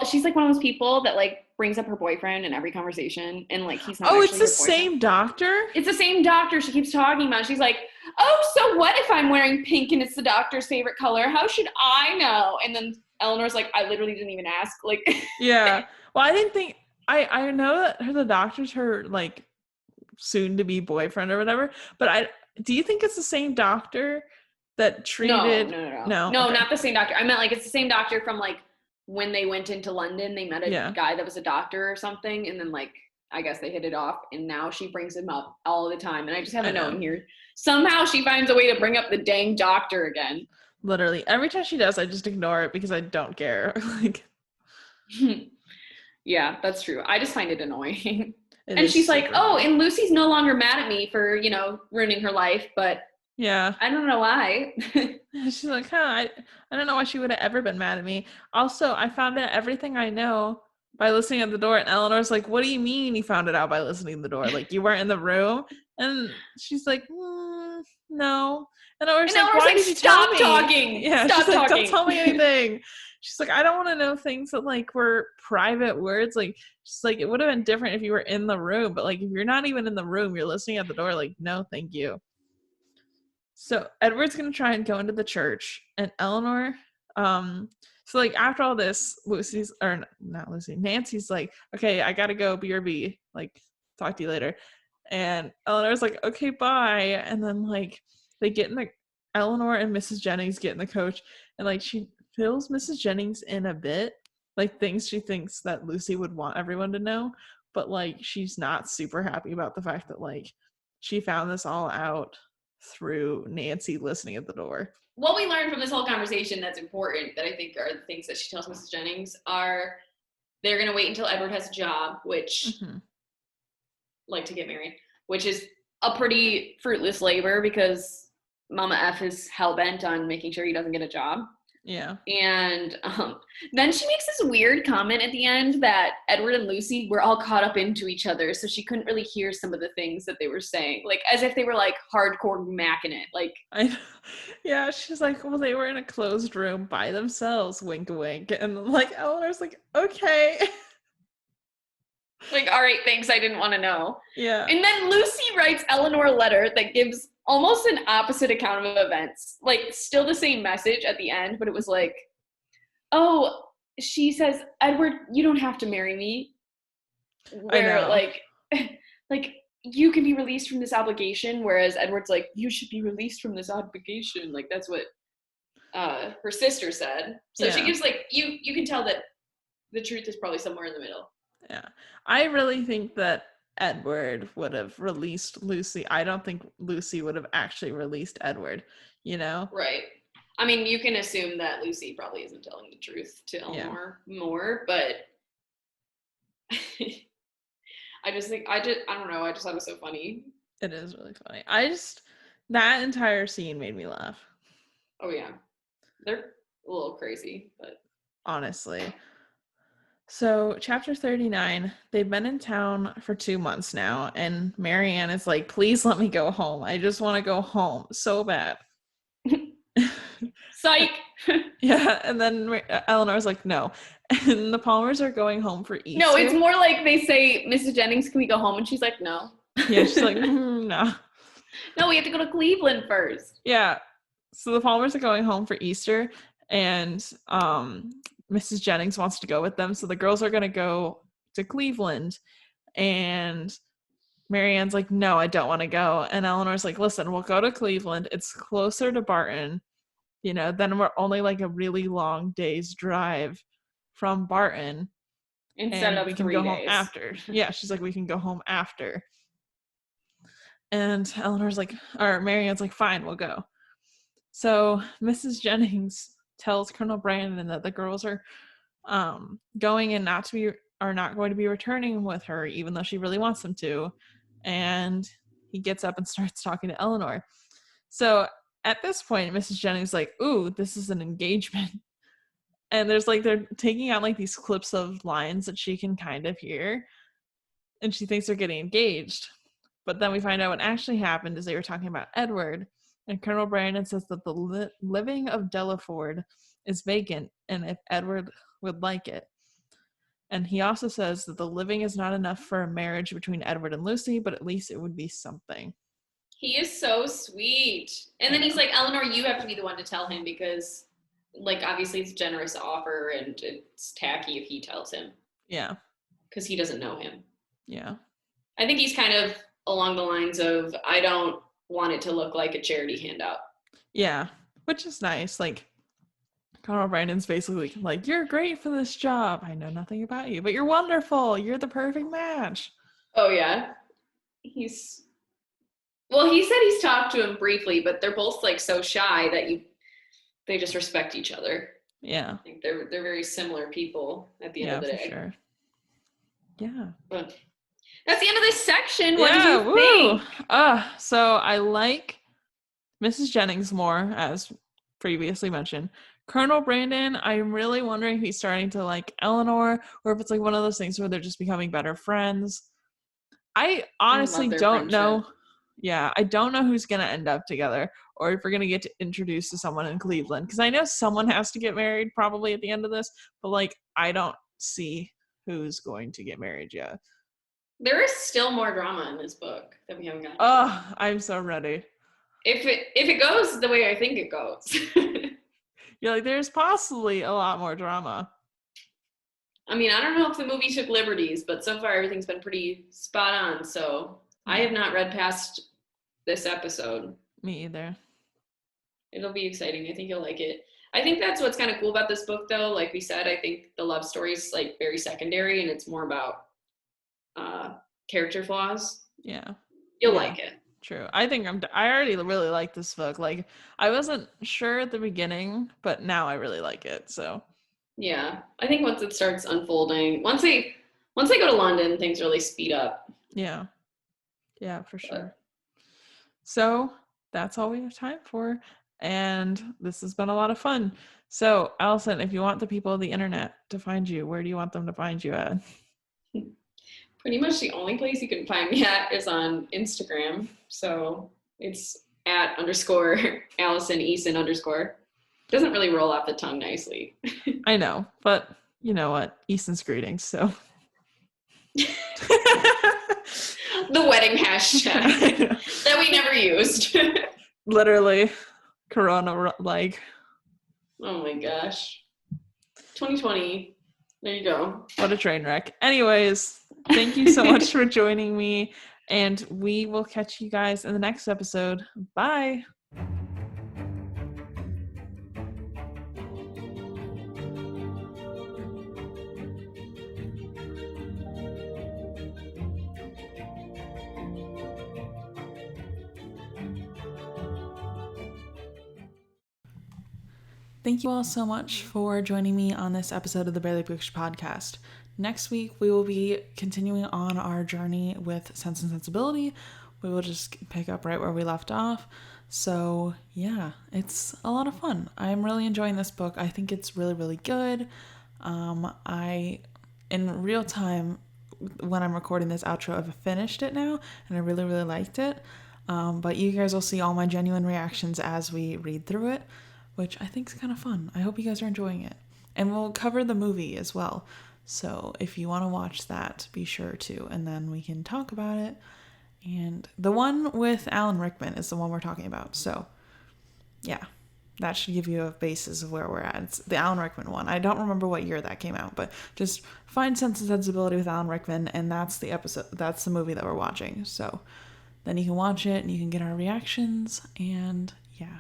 [SPEAKER 2] she's like one of those people that like brings up her boyfriend in every conversation, and like he's not.
[SPEAKER 1] Oh, it's the same doctor?
[SPEAKER 2] It's the same doctor she keeps talking about. She's like, oh, so what if I'm wearing pink and it's the doctor's favorite color? How should I know? And then Eleanor's like, I literally didn't even ask. Like,
[SPEAKER 1] yeah. Well, I didn't think I know that the doctor's her like soon to be boyfriend or whatever, but do you think it's the same doctor that treated?
[SPEAKER 2] No, okay. Not the same doctor. I meant like it's the same doctor from like when they went into London. They met a guy that was a doctor or something, and then like I guess they hit it off, and now she brings him up all the time. And I just have a note in here. Somehow she finds a way to bring up the dang doctor again.
[SPEAKER 1] Literally every time she does, I just ignore it because I don't care. Like,
[SPEAKER 2] yeah, that's true. I just find it annoying. And she's like, oh, and Lucy's no longer mad at me for, ruining her life, but yeah, I don't know why.
[SPEAKER 1] She's like, I don't know why she would have ever been mad at me. Also, I found out everything I know by listening at the door. And Eleanor's like, what do you mean you found it out by listening to the door? Like, you weren't in the room? And she's like, no. And Eleanor's like, why did you tell me?
[SPEAKER 2] Stop talking.
[SPEAKER 1] Yeah,
[SPEAKER 2] stop
[SPEAKER 1] she's like,
[SPEAKER 2] talking.
[SPEAKER 1] Don't tell me anything. She's like, I don't want to know things that like were private words. Like, she's like, it would have been different if you were in the room. But like, if you're not even in the room, you're listening at the door. Like, no, thank you. So Edward's gonna try and go into the church, and Eleanor, so like after all this, Nancy's like, okay, I gotta go, BRB, like, talk to you later. And Eleanor's like, okay, bye. And then like Eleanor and Mrs. Jennings get in the coach, and like she fills Mrs. Jennings in a bit, like things she thinks that Lucy would want everyone to know, but like she's not super happy about the fact that like she found this all out through Nancy listening at the door.
[SPEAKER 2] What we learned from this whole conversation that's important, that I think are the things that she tells Mrs. Jennings, are they're going to wait until Edward has a job, which, like to get married, which is a pretty fruitless labor because Mama F is hell-bent on making sure he doesn't get a job.
[SPEAKER 1] Yeah.
[SPEAKER 2] And then she makes this weird comment at the end that Edward and Lucy were all caught up into each other, so she couldn't really hear some of the things that they were saying, like as if they were like hardcore macking it. Like,
[SPEAKER 1] yeah, she's like, well, they were in a closed room by themselves, wink wink. And like Eleanor's like, okay.
[SPEAKER 2] Like, all right, thanks, I didn't want to know.
[SPEAKER 1] Yeah.
[SPEAKER 2] And then Lucy writes Eleanor a letter that gives almost an opposite account of events. Like, still the same message at the end, but it was like, oh, she says, Edward, you don't have to marry me. Where, like, you can be released from this obligation, whereas Edward's like, you should be released from this obligation. Like, that's what her sister said. So she gives, like, you can tell that the truth is probably somewhere in the middle.
[SPEAKER 1] Yeah. I really think that Edward would have released Lucy. I don't think Lucy would have actually released Edward,
[SPEAKER 2] Right. I mean, you can assume that Lucy probably isn't telling the truth to Eleanor more, but I don't know, I just thought it was so funny.
[SPEAKER 1] It is really funny. That entire scene made me laugh.
[SPEAKER 2] Oh yeah, they're a little crazy, but
[SPEAKER 1] honestly. So, chapter 39, they've been in town for 2 months now, and Marianne is like, please let me go home. I just want to go home so bad.
[SPEAKER 2] psych.
[SPEAKER 1] Yeah, and then Eleanor's like, no. And the Palmers are going home for Easter.
[SPEAKER 2] No, it's more like they say, Mrs. Jennings, can we go home? And she's like, no.
[SPEAKER 1] Yeah, she's like, no.
[SPEAKER 2] No, we have to go to Cleveland first.
[SPEAKER 1] Yeah. So the Palmers are going home for Easter, and Mrs. Jennings wants to go with them. So the girls are going to go to Cleveland, and Marianne's like, no, I don't want to go. And Eleanor's like, listen, we'll go to Cleveland. It's closer to Barton. You know, then we're only like a really long day's drive from Barton.
[SPEAKER 2] Instead of
[SPEAKER 1] we can
[SPEAKER 2] 3
[SPEAKER 1] go
[SPEAKER 2] days.
[SPEAKER 1] home after. Yeah, she's like, we can go home after. And Eleanor's like, or Marianne's like, fine, we'll go. So Mrs. Jennings tells Colonel Brandon that the girls are going and are not going to be returning with her, even though she really wants them to. And he gets up and starts talking to Eleanor. So at this point, Mrs. Jennings is like, ooh, this is an engagement. And there's like, they're taking out like these clips of lines that she can kind of hear. And she thinks they're getting engaged. But then we find out what actually happened is they were talking about Edward. And Colonel Brandon says that the living of Delaford is vacant, and if Edward would like it. And he also says that the living is not enough for a marriage between Edward and Lucy, but at least it would be something.
[SPEAKER 2] He is so sweet. And then he's like, Eleanor, you have to be the one to tell him because, like, obviously it's a generous offer and it's tacky if he tells him.
[SPEAKER 1] Yeah.
[SPEAKER 2] Because he doesn't know him.
[SPEAKER 1] Yeah.
[SPEAKER 2] I think he's kind of along the lines of, I don't want it to look like a charity handout.
[SPEAKER 1] Yeah, which is nice. Like, Colonel Brandon's basically like, you're great for this job. I know nothing about you, but you're wonderful. You're the perfect match.
[SPEAKER 2] Oh, yeah. He said he's talked to him briefly, but they're both like so shy that they just respect each other.
[SPEAKER 1] Yeah.
[SPEAKER 2] I think they're very similar people at the end of the day.
[SPEAKER 1] For sure. Yeah.
[SPEAKER 2] But that's the end of this section. What did you think?
[SPEAKER 1] So I like Mrs. Jennings more, as previously mentioned. Colonel Brandon, I'm really wondering if he's starting to like Eleanor, or if it's like one of those things where they're just becoming better friends. I honestly don't know. Yeah, I don't know who's going to end up together, or if we're going to get introduced to someone in Cleveland. Because I know someone has to get married probably at the end of this, but like I don't see who's going to get married yet.
[SPEAKER 2] There is still more drama in this book that we haven't gotten.
[SPEAKER 1] Oh, I'm so ready.
[SPEAKER 2] If it goes the way I think it goes.
[SPEAKER 1] You're like, there's possibly a lot more drama.
[SPEAKER 2] I mean, I don't know if the movie took liberties, but so far everything's been pretty spot on. So I have not read past this episode.
[SPEAKER 1] Me either.
[SPEAKER 2] It'll be exciting. I think you'll like it. I think that's what's kind of cool about this book, though. Like we said, I think the love story is like very secondary, and it's more about character flaws.
[SPEAKER 1] Yeah.
[SPEAKER 2] You'll like it.
[SPEAKER 1] True. I think I already really like this book. Like, I wasn't sure at the beginning, but now I really like it. So.
[SPEAKER 2] Yeah, I think once it starts unfolding, once they go to London, things really speed up.
[SPEAKER 1] Yeah. Yeah, for sure. So that's all we have time for. And this has been a lot of fun. So, Allison, if you want the people of the internet to find you, where do you want them to find you at?
[SPEAKER 2] Pretty much the only place you can find me at is on Instagram. So it's @_Allison Eason_. Doesn't really roll off the tongue nicely.
[SPEAKER 1] I know, but you know what? Eason's greetings, so.
[SPEAKER 2] The wedding hashtag that we never used.
[SPEAKER 1] Literally. Corona, like.
[SPEAKER 2] Oh my gosh. 2020. There you go.
[SPEAKER 1] What a train wreck. Anyways, thank you so much for joining me, and we will catch you guys in the next episode. Bye. Thank you all so much for joining me on this episode of the Barely Bookish podcast. Next week, we will be continuing on our journey with Sense and Sensibility. We will just pick up right where we left off. So yeah, it's a lot of fun. I'm really enjoying this book. I think it's really, really good. I, in real time, when I'm recording this outro, I've finished it now, and I really, really liked it. But you guys will see all my genuine reactions as we read through it, which I think is kind of fun. I hope you guys are enjoying it. And we'll cover the movie as well. So if you want to watch that, be sure to, and then we can talk about it. And the one with Alan Rickman is the one we're talking about. So yeah, that should give you a basis of where we're at. It's the Alan Rickman one. I don't remember what year that came out, but just find Sense and Sensibility with Alan Rickman, and that's the episode. That's the movie that we're watching. So then you can watch it and you can get our reactions, and yeah,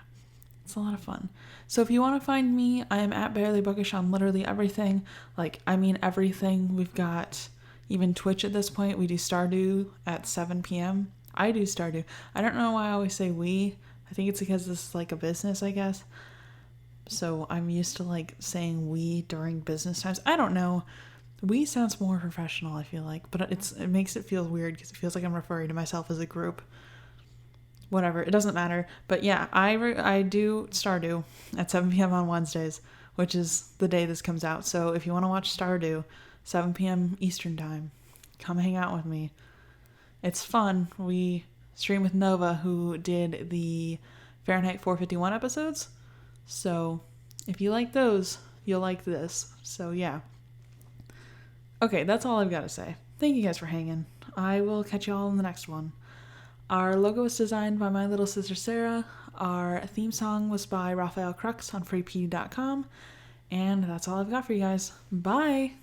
[SPEAKER 1] it's a lot of fun. So if you want to find me, I am at Barely Bookish on literally everything. Like, I mean everything. We've got even Twitch at this point. We do Stardew at 7 p.m. I do Stardew. I don't know why I always say we. I think it's because this is like a business, I guess. So I'm used to like saying we during business times. I don't know. We sounds more professional, I feel like, but it makes it feel weird because it feels like I'm referring to myself as a group. Whatever, it doesn't matter. But yeah, I do Stardew at 7 p.m. on Wednesdays, which is the day this comes out. So if you want to watch Stardew, 7 p.m. Eastern time, come hang out with me. It's fun. We stream with Nova, who did the Fahrenheit 451 episodes. So if you like those, you'll like this. So yeah. Okay, that's all I've got to say. Thank you guys for hanging. I will catch you all in the next one. Our logo was designed by my little sister Sarah. Our theme song was by Raphael Crux on freep.com. And that's all I've got for you guys. Bye!